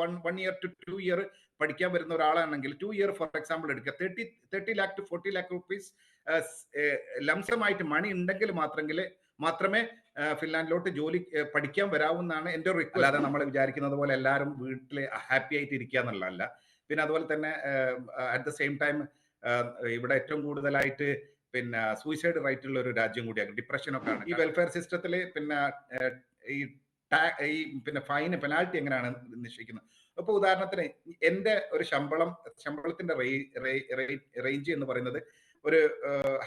1 year to 2 year പഠിക്കാൻ വരുന്ന ഒരാളാണെങ്കിൽ 2 year ഫോർ എക്സാമ്പിൾ എടുക്കുക, 30 lakh to 40 lakh rupees ലംസമായിട്ട് മണി ഉണ്ടെങ്കിൽ മാത്രമേ ഫിൻലാൻഡിലോട്ട് ജോലി പഠിക്കാൻ വരാവുന്നതാണ് എൻ്റെ ഒരു റിക്വസ്റ്റ്. അല്ലാതെ നമ്മൾ വിചാരിക്കുന്നത് പോലെ എല്ലാവരും വീട്ടിൽ ഹാപ്പി ആയിട്ട് ഇരിക്കുക എന്നുള്ളതല്ല. പിന്നെ അതുപോലെ തന്നെ അറ്റ് ദ സെയിം ടൈം ഇവിടെ ഏറ്റവും കൂടുതലായിട്ട് പിന്നെ സൂയിസൈഡ് റേറ്റ് ഉള്ള ഒരു രാജ്യം കൂടിയാണ്, ഡിപ്രഷനൊക്കെ ആണ്. ഈ വെൽഫെയർ സിസ്റ്റത്തിൽ പിന്നെ ഈ പിന്നെ ഫൈന് പെനാൽറ്റി എങ്ങനെയാണ് നിശ്ചയിക്കുന്നത്? ഇപ്പൊ ഉദാഹരണത്തിന് എൻ്റെ ഒരു ശമ്പളത്തിന്റെ റേഞ്ച് എന്ന് പറയുന്നത് ഒരു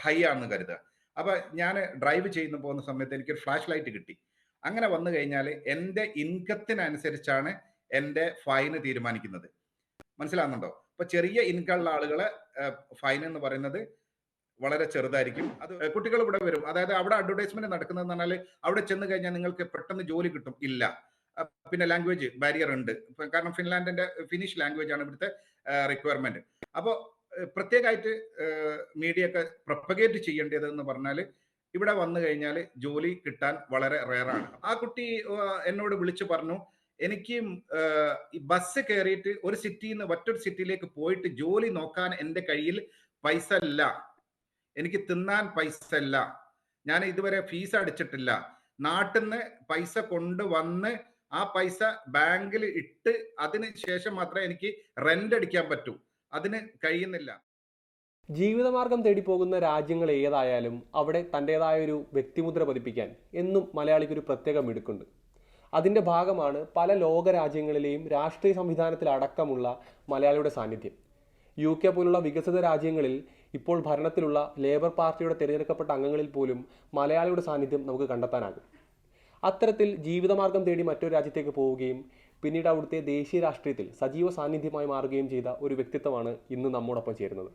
ഹൈ ആണെന്ന് കരുതുക. അപ്പൊ ഞാൻ ഡ്രൈവ് ചെയ്യുന്ന പോകുന്ന സമയത്ത് എനിക്കൊരു ഫ്ലാഷ് ലൈറ്റ് കിട്ടി. അങ്ങനെ വന്നു കഴിഞ്ഞാൽ എൻ്റെ ഇൻകത്തിനനുസരിച്ചാണ് എൻ്റെ ഫൈന് തീരുമാനിക്കുന്നത്. മനസ്സിലാകുന്നുണ്ടോ? ഇപ്പൊ ചെറിയ ഇൻകം ഉള്ള ആളുകളെ ഫൈൻ എന്ന് പറയുന്നത് വളരെ ചെറുതായിരിക്കും. അത് കുട്ടികൾ ഇവിടെ വരും, അതായത് അവിടെ അഡ്വർടൈസ്മെന്റ് നടക്കുന്നതെന്ന് പറഞ്ഞാൽ അവിടെ ചെന്ന് കഴിഞ്ഞാൽ നിങ്ങൾക്ക് പെട്ടെന്ന് ജോലി കിട്ടും ഇല്ല. പിന്നെ ലാംഗ്വേജ് ബാരിയർ ഉണ്ട്, കാരണം ഫിൻലാൻഡിന്റെ ഫിനിഷ് ലാംഗ്വേജ് ആണ് ഇവിടുത്തെ റിക്വയർമെന്റ്. അപ്പോൾ പ്രത്യേകമായിട്ട് മീഡിയ ഒക്കെ പ്രൊപ്പഗേറ്റ് ചെയ്യേണ്ടത് എന്ന് പറഞ്ഞാൽ ഇവിടെ വന്നു കഴിഞ്ഞാൽ ജോലി കിട്ടാൻ വളരെ റെയറാണ്. ആ കുട്ടി എന്നോട് വിളിച്ചു പറഞ്ഞു, എനിക്ക് ബസ് കയറിയിട്ട് ഒരു സിറ്റിയിൽ നിന്ന് മറ്റൊരു സിറ്റിയിലേക്ക് പോയിട്ട് ജോലി നോക്കാൻ എൻ്റെ കയ്യിൽ പൈസ ഇല്ല, എനിക്ക് തിന്നാൻ പൈസ ഇല്ല, ഞാൻ ഇതുവരെ ഫീസ് അടിച്ചിട്ടില്ല, നാട്ടിൽ നിന്ന് പൈസ കൊണ്ടുവന്ന് ആ പൈസ ബാങ്കിൽ ഇട്ട് അതിന് ശേഷം മാത്രമേ എനിക്ക് റെന്റ് അടിക്കാൻ പറ്റൂ, അതിന് കഴിയുന്നില്ല. ജീവിതമാർഗം തേടി പോകുന്ന രാജ്യങ്ങൾ ഏതായാലും അവിടെ തൻ്റെതായ ഒരു വ്യക്തിമുദ്ര പതിപ്പിക്കാൻ എന്നും മലയാളിക്കൊരു പ്രത്യേക മിടുക്കുണ്ട്. അതിൻ്റെ ഭാഗമാണ് പല ലോക രാജ്യങ്ങളിലെയും രാഷ്ട്രീയ സംവിധാനത്തിലടക്കമുള്ള മലയാളിയുടെ സാന്നിധ്യം. UK പോലുള്ള വികസിത രാജ്യങ്ങളിൽ ഇപ്പോൾ ഭരണത്തിലുള്ള ലേബർ പാർട്ടിയുടെ തിരഞ്ഞെടുക്കപ്പെട്ട അംഗങ്ങളിൽ പോലും മലയാളിയുടെ സാന്നിധ്യം നമുക്ക് കണ്ടെത്താനാകും. അത്തരത്തിൽ ജീവിതമാർഗം തേടി മറ്റൊരു രാജ്യത്തേക്ക് പോവുകയും പിന്നീട് അവിടുത്തെ ദേശീയ രാഷ്ട്രീയത്തിൽ സജീവ സാന്നിധ്യമായി മാറുകയും ചെയ്ത ഒരു വ്യക്തിത്വമാണ് ഇന്ന് നമ്മോടൊപ്പം ചേരുന്നത്.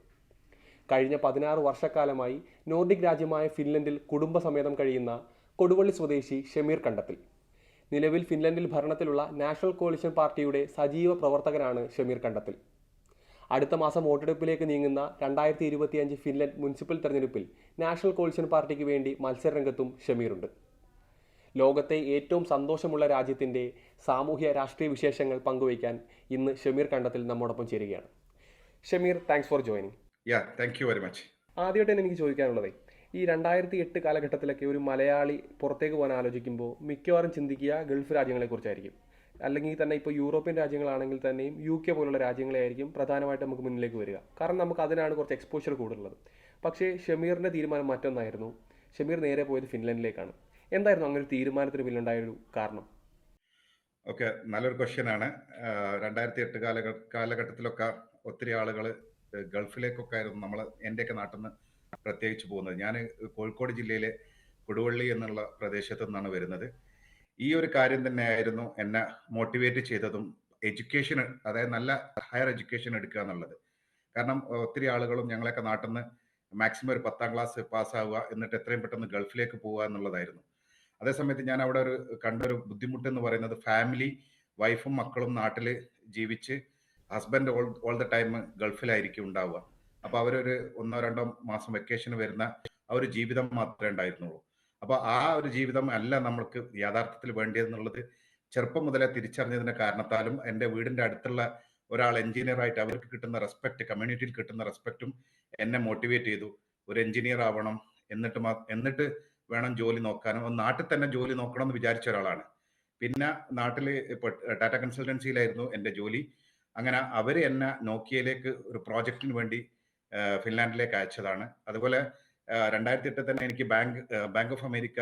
കഴിഞ്ഞ 16 വർഷക്കാലമായി നോർഡിക് രാജ്യമായ ഫിൻലൻഡിൽ കുടുംബസമേതം കഴിയുന്ന കൊടുവള്ളി സ്വദേശി ഷമീർ കണ്ടത്തിൽ. നിലവിൽ ഫിൻലൻഡിൽ ഭരണത്തിലുള്ള നാഷണൽ കോalition പാർട്ടിയുടെ സജീവ പ്രവർത്തകനാണ് ഷമീർ കണ്ടത്തിൽ. അടുത്ത മാസം വോട്ടെടുപ്പിലേക്ക് നീങ്ങുന്ന 2025 ഫിൻലൻഡ് മുനിസിപ്പൽ തെരഞ്ഞെടുപ്പിൽ നാഷണൽ കോalition പാർട്ടിക്ക് വേണ്ടി മത്സരരംഗത്തും ഷമീറുണ്ട്. ലോകത്തെ ഏറ്റവും സന്തോഷമുള്ള രാജ്യത്തിൻ്റെ സാമൂഹ്യ രാഷ്ട്രീയ വിശേഷങ്ങൾ പങ്കുവയ്ക്കാൻ ഇന്ന് ഷമീർ കണ്ടത്തിൽ നമ്മോടൊപ്പം ചേരുകയാണ്. Shameer, thanks for joining. Thank you very much. ആദ്യമായിട്ട് തന്നെ എനിക്ക് ചോദിക്കാനുള്ളത്, ഈ 2008 കാലഘട്ടത്തിലൊക്കെ ഒരു മലയാളി പുറത്തേക്ക് പോകാൻ ആലോചിക്കുമ്പോൾ മിക്കവാറും ചിന്തിക്കുക ഗൾഫ് രാജ്യങ്ങളെക്കുറിച്ചായിരിക്കും. അല്ലെങ്കിൽ തന്നെ ഇപ്പോൾ യൂറോപ്യൻ രാജ്യങ്ങളാണെങ്കിൽ തന്നെയും UK പോലുള്ള രാജ്യങ്ങളെയായിരിക്കും പ്രധാനമായിട്ട് നമുക്ക് മുന്നിലേക്ക് വരിക. കാരണം നമുക്ക് അതിനാണ് കുറച്ച് എക്സ്പോഷർ കൂടുതലുള്ളത്. പക്ഷേ ഷമീറിൻ്റെ തീരുമാനം മറ്റൊന്നായിരുന്നു. ഷമീർ നേരെ പോയത് ഫിൻലൻഡിലേക്കാണ്. എന്തായിരുന്നു അങ്ങനെ ഒരു തീരുമാനത്തിന് പിന്നിലുണ്ടായൊരു കാരണം? ഓക്കെ, നല്ലൊരു ക്വസ്റ്റ്യൻ ആണ്. 2008 കാലഘട്ടത്തിലൊക്കെ ഒത്തിരി ആളുകൾ ഗൾഫിലേക്കൊക്കെ ആയിരുന്നു നമ്മൾ എൻ്റെയൊക്കെ നാട്ടിൽ നിന്ന് പ്രത്യേകിച്ച് പോകുന്നത്. ഞാൻ കോഴിക്കോട് ജില്ലയിലെ കൊടുവള്ളി എന്നുള്ള പ്രദേശത്തു നിന്നാണ് വരുന്നത്. ഈ ഒരു കാര്യം തന്നെയായിരുന്നു എന്നെ മോട്ടിവേറ്റ് ചെയ്തതും, എഡ്യൂക്കേഷൻ, അതായത് നല്ല ഹയർ എഡ്യൂക്കേഷൻ എടുക്കുക എന്നുള്ളത്. കാരണം ഒത്തിരി ആളുകളും ഞങ്ങളൊക്കെ നാട്ടിൽ നിന്ന് മാക്സിമം ഒരു 10ാം ക്ലാസ് പാസ്സാവുക, എന്നിട്ട് എത്രയും പെട്ടെന്ന് ഗൾഫിലേക്ക് പോവുക എന്നുള്ളതായിരുന്നു. അതേസമയത്ത് ഞാൻ അവിടെ കണ്ടൊരു ബുദ്ധിമുട്ട് എന്ന് പറയുന്നത്, ഫാമിലി, വൈഫും മക്കളും നാട്ടിൽ ജീവിച്ച് ഹസ്ബൻഡ് ഓൾ ദ ടൈം ഗൾഫിലായിരിക്കും ഉണ്ടാവുക. അപ്പോൾ അവരൊരു 1-2 മാസം വെക്കേഷന് വരുന്ന ആ ഒരു ജീവിതം മാത്രമേ ഉണ്ടായിരുന്നുള്ളൂ. അപ്പോൾ ആ ഒരു ജീവിതം അല്ല നമ്മൾക്ക് യഥാർത്ഥത്തിൽ വേണ്ടിയതെന്നുള്ളത് ചെറുപ്പം മുതലേ തിരിച്ചറിഞ്ഞതിന്റെ കാരണത്താലും എൻ്റെ വീടിൻ്റെ അടുത്തുള്ള ഒരാൾ എഞ്ചിനീയർ ആയിട്ട് അവർക്ക് കിട്ടുന്ന റെസ്പെക്ട്, കമ്മ്യൂണിറ്റിയിൽ കിട്ടുന്ന റെസ്പെക്റ്റും എന്നെ മോട്ടിവേറ്റ് ചെയ്തു. ഒരു എഞ്ചിനീയർ ആവണം, എന്നിട്ട് വേണം ജോലി നോക്കാനും. നാട്ടിൽ തന്നെ ജോലി നോക്കണം എന്ന് വിചാരിച്ച ഒരാളാണ്. പിന്നെ നാട്ടിൽ ഇപ്പോൾ ടാറ്റ കൺസൾട്ടൻസിയിലായിരുന്നു എൻ്റെ ജോലി. അങ്ങനെ അവർ എന്നെ നോക്കിയയിലേക്ക് ഒരു പ്രോജക്റ്റിന് വേണ്ടി ഫിൻലാൻഡിലേക്ക് അയച്ചതാണ്. അതുപോലെ 2008 തന്നെ എനിക്ക് ബാങ്ക് ഓഫ് അമേരിക്ക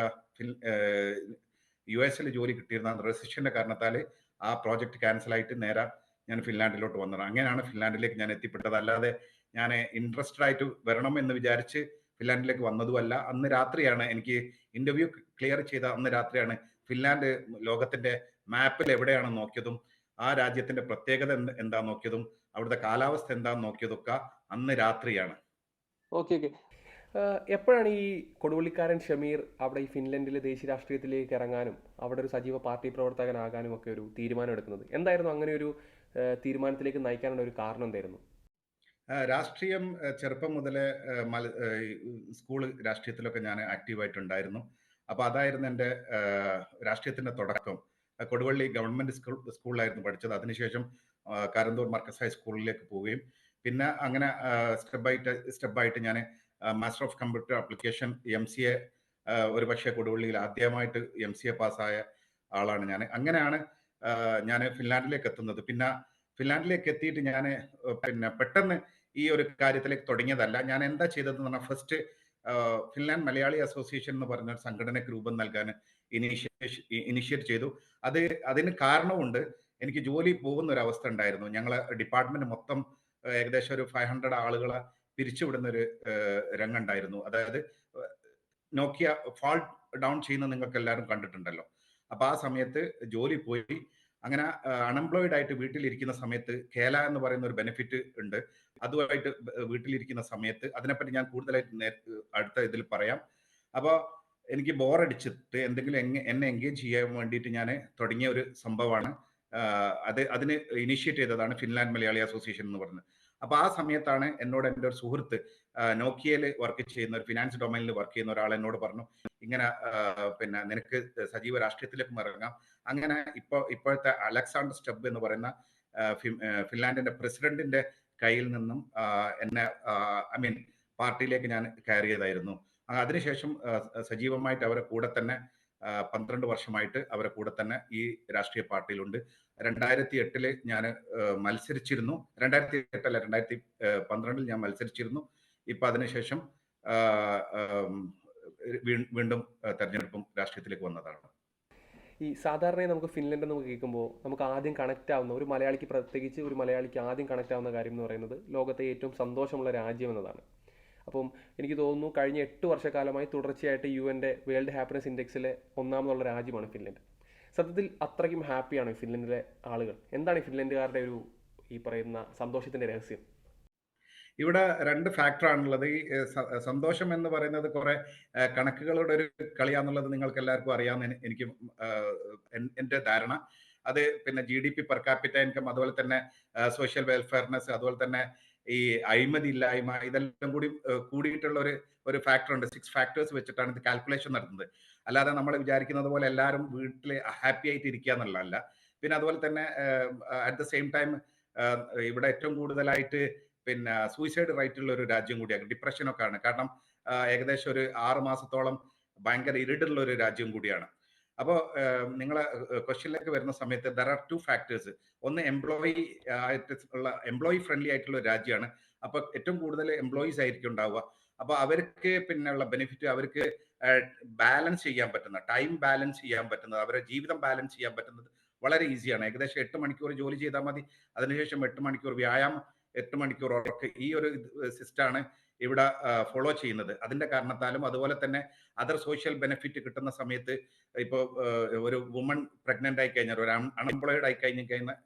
US ജോലി കിട്ടിയിരുന്ന റെസിഷന്റെ കാരണത്താൽ ആ പ്രോജക്റ്റ് ക്യാൻസലായിട്ട് നേരെ ഞാൻ ഫിൻലാൻഡിലോട്ട് വന്നതാണ്. അങ്ങനെയാണ് ഫിൻലാൻഡിലേക്ക് ഞാൻ എത്തിപ്പെട്ടത്. അല്ലാതെ ഞാൻ ഇൻട്രസ്റ്റഡ് ആയിട്ട് വരണം എന്ന് വിചാരിച്ച് ഫിൻലാൻഡിലേക്ക് വന്നതുമല്ല. അന്ന് രാത്രിയാണ് എനിക്ക് ഇന്റർവ്യൂ ക്ലിയർ ചെയ്ത അന്ന് രാത്രിയാണ് ഫിൻലാൻഡ് ലോകത്തിന്റെ മാപ്പിൽ എവിടെയാണ് നോക്കിയതും ആ രാജ്യത്തിന്റെ പ്രത്യേകത എന്താ നോക്കിയതും അവിടുത്തെ കാലാവസ്ഥ എന്താന്ന് നോക്കിയതൊക്കെ അന്ന് രാത്രിയാണ്. ഓക്കെ. എപ്പോഴാണ് ഈ കൊടുവള്ളിക്കാരൻ ഷമീർ അവിടെ ഈ ഫിൻലൻഡിലെ ദേശീയ രാഷ്ട്രീയത്തിലേക്ക് ഇറങ്ങാനും അവിടെ ഒരു സജീവ പാർട്ടി പ്രവർത്തകനാകാനും ഒക്കെ ഒരു തീരുമാനം എടുക്കുന്നത്? എന്തായിരുന്നു അങ്ങനെ ഒരു തീരുമാനത്തിലേക്ക് നയിക്കാനുള്ള ഒരു കാരണം എന്തായിരുന്നു? രാഷ്ട്രീയം ചെറുപ്പം മുതലേ സ്കൂൾ രാഷ്ട്രീയത്തിലൊക്കെ ഞാൻ ആക്റ്റീവായിട്ടുണ്ടായിരുന്നു. അപ്പോൾ അതായിരുന്നു എൻ്റെ രാഷ്ട്രീയത്തിൻ്റെ തുടക്കം. കൊടുവള്ളി ഗവൺമെന്റ് സ്കൂളിലായിരുന്നു പഠിച്ചത്. അതിനുശേഷം കാരന്തൂർ മർക്കസ് ഹൈസ്കൂളിലേക്ക് പോവുകയും പിന്നെ അങ്ങനെ സ്റ്റെപ്പായിട്ട് ഞാൻ master of computer application MCA ഒരു പക്ഷേ കൊടുവള്ളിയിൽ ആദ്യമായിട്ട് MCA പാസ്സായ ആളാണ് ഞാൻ. അങ്ങനെയാണ് ഞാൻ ഫിൻലാൻഡിലേക്ക് എത്തുന്നത്. പിന്നെ ഫിൻലാൻഡിലേക്ക് എത്തിയിട്ട് ഞാൻ പിന്നെ പെട്ടെന്ന് ഈ ഒരു കാര്യത്തിലേക്ക് തുടങ്ങിയതല്ല. ഞാൻ എന്താ ചെയ്തതെന്ന് പറഞ്ഞാൽ ഫസ്റ്റ് ഫിൻലാൻഡ് മലയാളി അസോസിയേഷൻ എന്ന് പറഞ്ഞ ഒരു സംഘടനയ്ക്ക് രൂപം നൽകാൻ ഇനിഷ്യേറ്റ് ചെയ്തു. അതിന് കാരണമുണ്ട്. എനിക്ക് ജോലി പോകുന്ന ഒരു അവസ്ഥ ഉണ്ടായിരുന്നു. ഞങ്ങളെ ഡിപ്പാർട്ട്മെന്റ് മൊത്തം ഏകദേശം ഒരു 500 ആളുകളെ പിരിച്ചുവിടുന്ന ഒരു രംഗമുണ്ടായിരുന്നു. അതായത് നോക്കിയ ഫാൾ ഡൗൺ ചെയ്യുന്ന നിങ്ങൾക്ക് എല്ലാവരും കണ്ടിട്ടുണ്ടല്ലോ. അപ്പൊ ആ സമയത്ത് ജോലി പോയി. അങ്ങനെ അൺഎംപ്ലോയിഡ് ആയിട്ട് വീട്ടിലിരിക്കുന്ന സമയത്ത് കേല എന്ന് പറയുന്ന ഒരു ബെനിഫിറ്റ് ഉണ്ട്. അതുമായിട്ട് വീട്ടിലിരിക്കുന്ന സമയത്ത് അതിനെപ്പറ്റി ഞാൻ കൂടുതലായിട്ട് അടുത്ത ഇതിൽ പറയാം. അപ്പോൾ എനിക്ക് ബോറടിച്ചിട്ട് എന്തെങ്കിലും എന്നെ എൻഗേജ് ചെയ്യാൻ വേണ്ടിയിട്ട് ഞാൻ തുടങ്ങിയ ഒരു സംഭവമാണ്. അതിന് ഇനിഷ്യേറ്റ് ചെയ്തതാണ് ഫിൻലാൻഡ് മലയാളി അസോസിയേഷൻ എന്ന് പറയുന്നത്. അപ്പൊ ആ സമയത്താണ് എന്നോട് എൻ്റെ ഒരു സുഹൃത്ത് നോക്കിയയിൽ വർക്ക് ചെയ്യുന്ന ഒരു ഫിനാൻസ് ഡൊമൈനിൽ വർക്ക് ചെയ്യുന്ന ഒരാൾ എന്നോട് പറഞ്ഞു, ഇങ്ങനെ പിന്നെ നിനക്ക് സജീവ രാഷ്ട്രീയത്തിലേക്ക് ഇറങ്ങാം. അങ്ങനെ ഇപ്പോഴത്തെ അലക്സാണ്ടർ സ്റ്റെബ് എന്ന് പറയുന്ന ഫിൻലാൻഡിന്റെ പ്രസിഡന്റിന്റെ കയ്യിൽ നിന്നും എന്നെ പാർട്ടിയിലേക്ക് ഞാൻ കയറിയതായിരുന്നു. അതിനുശേഷം സജീവമായിട്ട് അവരെ കൂടെ തന്നെ 12 വർഷമായിട്ട് അവരെ കൂടെ തന്നെ ഈ രാഷ്ട്രീയ പാർട്ടിയിലുണ്ട്. 2008 ഞാൻ മത്സരിച്ചിരുന്നു. 2008 അല്ല, 2012 ഞാൻ മത്സരിച്ചിരുന്നു. ഇപ്പൊ അതിനുശേഷം വീണ്ടും തെരഞ്ഞെടുപ്പും രാഷ്ട്രീയത്തിലേക്ക് വന്നതാണ്. ഈ സാധാരണയായി നമുക്ക് ഫിൻലൻഡ് എന്ന് കേൾക്കുമ്പോൾ നമുക്ക് ആദ്യം കണക്റ്റ് ആവുന്ന ഒരു മലയാളിക്ക്, പ്രത്യേകിച്ച് ഒരു മലയാളിക്ക് ആദ്യം കണക്റ്റ് ആവുന്ന കാര്യം എന്ന് പറയുന്നത് ലോകത്തെ ഏറ്റവും സന്തോഷമുള്ള രാജ്യം എന്നതാണ്. അപ്പം എനിക്ക് തോന്നുന്നു കഴിഞ്ഞ 8 വർഷക്കാലമായി തുടർച്ചയായിട്ട് UN വേൾഡ് ഹാപ്പിനെസ് ഇൻഡെക്സിലെ ഒന്നാമതുള്ള രാജ്യമാണ് ഫിൻലൻഡ്. സത്യത്തിൽ അത്രയ്ക്കും ഹാപ്പിയാണ് ഫിൻലൻഡിലെ ആളുകൾ. എന്താണ് ഈ ഫിൻലൻഡുകാരുടെ ഈ പറയുന്ന സന്തോഷത്തിന്റെ രഹസ്യം? ഇവിടെ 2 ഫാക്ടറാണുള്ളത്. ഈ സന്തോഷം എന്ന് പറയുന്നത് കുറെ കണക്കുകളുടെ ഒരു കളിയാന്നുള്ളത് നിങ്ങൾക്ക് എല്ലാവർക്കും അറിയാമെന്ന് എനിക്ക് എൻ്റെ ധാരണ. അത് പിന്നെ GDP പെർ ക്യാപിറ്റ ഇൻകം, അതുപോലെ തന്നെ സോഷ്യൽ വെൽഫെയർനെസ്, അതുപോലെ തന്നെ ഈ അഴിമതി ഇല്ലായ്മ, ഇതെല്ലാം കൂടിയിട്ടുള്ള ഒരു ഫാക്ടർ ഉണ്ട്. 6 ഫാക്ടേഴ്സ് വെച്ചിട്ടാണ് ഇത് കാൽക്കുലേഷൻ നടത്തുന്നത്. അല്ലാതെ നമ്മൾ വിചാരിക്കുന്നത് പോലെ എല്ലാവരും വീട്ടിൽ ഹാപ്പി ആയിട്ട് ഇരിക്കുക എന്നുള്ളതല്ല. പിന്നെ അതുപോലെ തന്നെ അറ്റ് ദ സെയിം ടൈം ഇവിടെ ഏറ്റവും കൂടുതലായിട്ട് പിന്നെ സൂയിസൈഡ് റേറ്റ് ഉള്ള ഒരു രാജ്യം കൂടിയാണ്. ഡിപ്രഷനൊക്കെ ആണ്. കാരണം ഏകദേശം ഒരു 6 മാസത്തോളം ഭയങ്കര ഇരുടുള്ള ഒരു രാജ്യം കൂടിയാണ്. അപ്പോൾ നിങ്ങളെ ക്വസ്റ്റ്യനിലേക്ക് വരുന്ന സമയത്ത് ദർ ആർ 2 ഫാക്ടേഴ്സ്. ഒന്ന് എംപ്ലോയി ഫ്രണ്ട്ലി ആയിട്ടുള്ള ഒരു രാജ്യമാണ്. അപ്പൊ ഏറ്റവും കൂടുതൽ എംപ്ലോയീസ് ആയിരിക്കും ഉണ്ടാവുക. അപ്പൊ അവർക്ക് പിന്നെയുള്ള ബെനിഫിറ്റ്, അവർക്ക് ബാലൻസ് ചെയ്യാൻ പറ്റുന്ന, ടൈം ബാലൻസ് ചെയ്യാൻ പറ്റുന്നത്, അവരുടെ ജീവിതം ബാലൻസ് ചെയ്യാൻ പറ്റുന്നത് വളരെ ഈസിയാണ്. ഏകദേശം 8 മണിക്കൂർ ജോലി ചെയ്താൽ മതി. അതിനുശേഷം 8 മണിക്കൂർ വ്യായാമം, 8 മണിക്കൂർ ഉറക്ക്. ഈ ഒരു സിസ്റ്റമാണ് ഇവിടെ ഫോളോ ചെയ്യുന്നത്. അതിന്റെ കാരണത്താലും അതുപോലെ തന്നെ അതർ സോഷ്യൽ ബെനിഫിറ്റ് കിട്ടുന്ന സമയത്ത് ഇപ്പോൾ ഒരു വുമൺ പ്രഗ്നന്റ് ആയി കഴിഞ്ഞാൽ, ഒരു അൺഎംപ്ലോയിഡ് ആയി കഴിഞ്ഞാൽ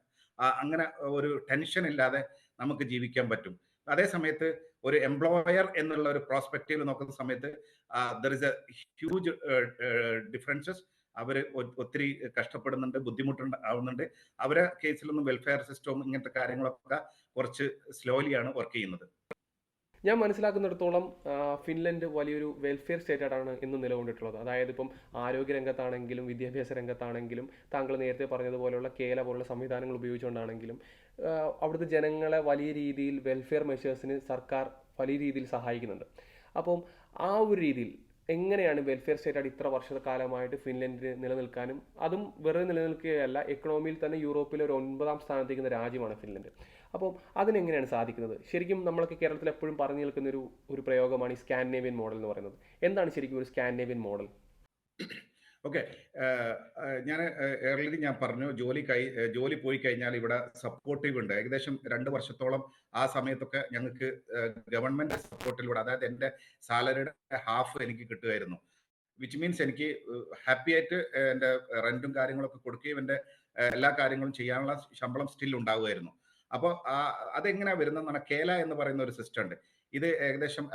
അങ്ങനെ ഒരു ടെൻഷൻ ഇല്ലാതെ നമുക്ക് ജീവിക്കാൻ പറ്റും. അതേ സമയത്ത് ഒരു എംപ്ലോയർ എന്നുള്ള ഒരു പ്രോസ്പെക്റ്റീവ് നോക്കുന്ന സമയത്ത് there is a huge differences. അവർ ഒത്തിരി കഷ്ടപ്പെടുന്നുണ്ട്, ബുദ്ധിമുട്ടുണ്ടാവുന്നുണ്ട്. അവരെ കേസിലൊന്നും വെൽഫെയർ സിസ്റ്റവും ഇങ്ങനത്തെ കാര്യങ്ങളൊക്കെ കുറച്ച് സ്ലോലിയാണ് വർക്ക് ചെയ്യുന്നത്. ഞാൻ മനസ്സിലാക്കുന്നിടത്തോളം ഫിൻലൻഡ് വലിയൊരു വെൽഫെയർ സ്റ്റേറ്റ് ആയിട്ടാണ് ഇന്ന് നിലകൊണ്ടിട്ടുള്ളത്. അതായത് ഇപ്പം ആരോഗ്യ രംഗത്താണെങ്കിലും വിദ്യാഭ്യാസ രംഗത്താണെങ്കിലും താങ്കൾ നേരത്തെ പറഞ്ഞതുപോലെയുള്ള കേല പോലുള്ള സംവിധാനങ്ങൾ ഉപയോഗിച്ചുകൊണ്ടാണെങ്കിലും അവിടുത്തെ ജനങ്ങളെ വലിയ രീതിയിൽ വെൽഫെയർ മെഷേഴ്സിന് സർക്കാർ വലിയ രീതിയിൽ സഹായിക്കുന്നുണ്ട്. അപ്പം ആ ഒരു രീതിയിൽ എങ്ങനെയാണ് വെൽഫെയർ സ്റ്റേറ്റായിട്ട് ഇത്ര വർഷക്കാലമായിട്ട് ഫിൻലൻഡിന് നിലനിൽക്കാനും, അതും വെറുതെ നിലനിൽക്കുകയല്ല, എക്കണോമിയിൽ തന്നെ യൂറോപ്പിലെ ഒരു 9ാം സ്ഥാനത്തേക്കുന്ന രാജ്യമാണ് ഫിൻലൻഡ്. അപ്പോൾ അതിനെങ്ങനെയാണ് സാധിക്കുന്നത്? ശരിക്കും നമ്മളൊക്കെ കേരളത്തിൽ എപ്പോഴും പറഞ്ഞു നിൽക്കുന്ന ഒരു പ്രയോഗമാണ് ഈ സ്കാൻഡിനേവിയൻ മോഡൽ എന്ന് പറയുന്നത്. എന്താണ് ശരിക്കും ഒരു സ്കാൻഡിനേവിയൻ മോഡൽ? ഓക്കെ, ഞാൻ ഏർലി ഞാൻ പറഞ്ഞു, ജോലി പോയി കഴിഞ്ഞാൽ ഇവിടെ സപ്പോർട്ടീവ് ഉണ്ട്. ഏകദേശം 2 വർഷത്തോളം ആ സമയത്തൊക്കെ ഞങ്ങൾക്ക് ഗവൺമെന്റ് സപ്പോർട്ടിലൂടെ, അതായത് എൻ്റെ സാലറിയുടെ ഹാഫ് എനിക്ക് കിട്ടുമായിരുന്നു. വിച്ച് മീൻസ് എനിക്ക് ഹാപ്പി ആയിട്ട് എൻ്റെ റെന്റും കാര്യങ്ങളൊക്കെ കൊടുക്കുകയും എൻ്റെ എല്ലാ കാര്യങ്ങളും ചെയ്യാനുള്ള ശമ്പളം സ്റ്റിൽ ഉണ്ടാവുമായിരുന്നു. അപ്പോൾ അതെങ്ങനെയാ വരുന്നതെന്ന് പറഞ്ഞാൽ കേല എന്ന് പറയുന്ന ഒരു സിസ്റ്റം ഉണ്ട്. ഇത് ഏകദേശം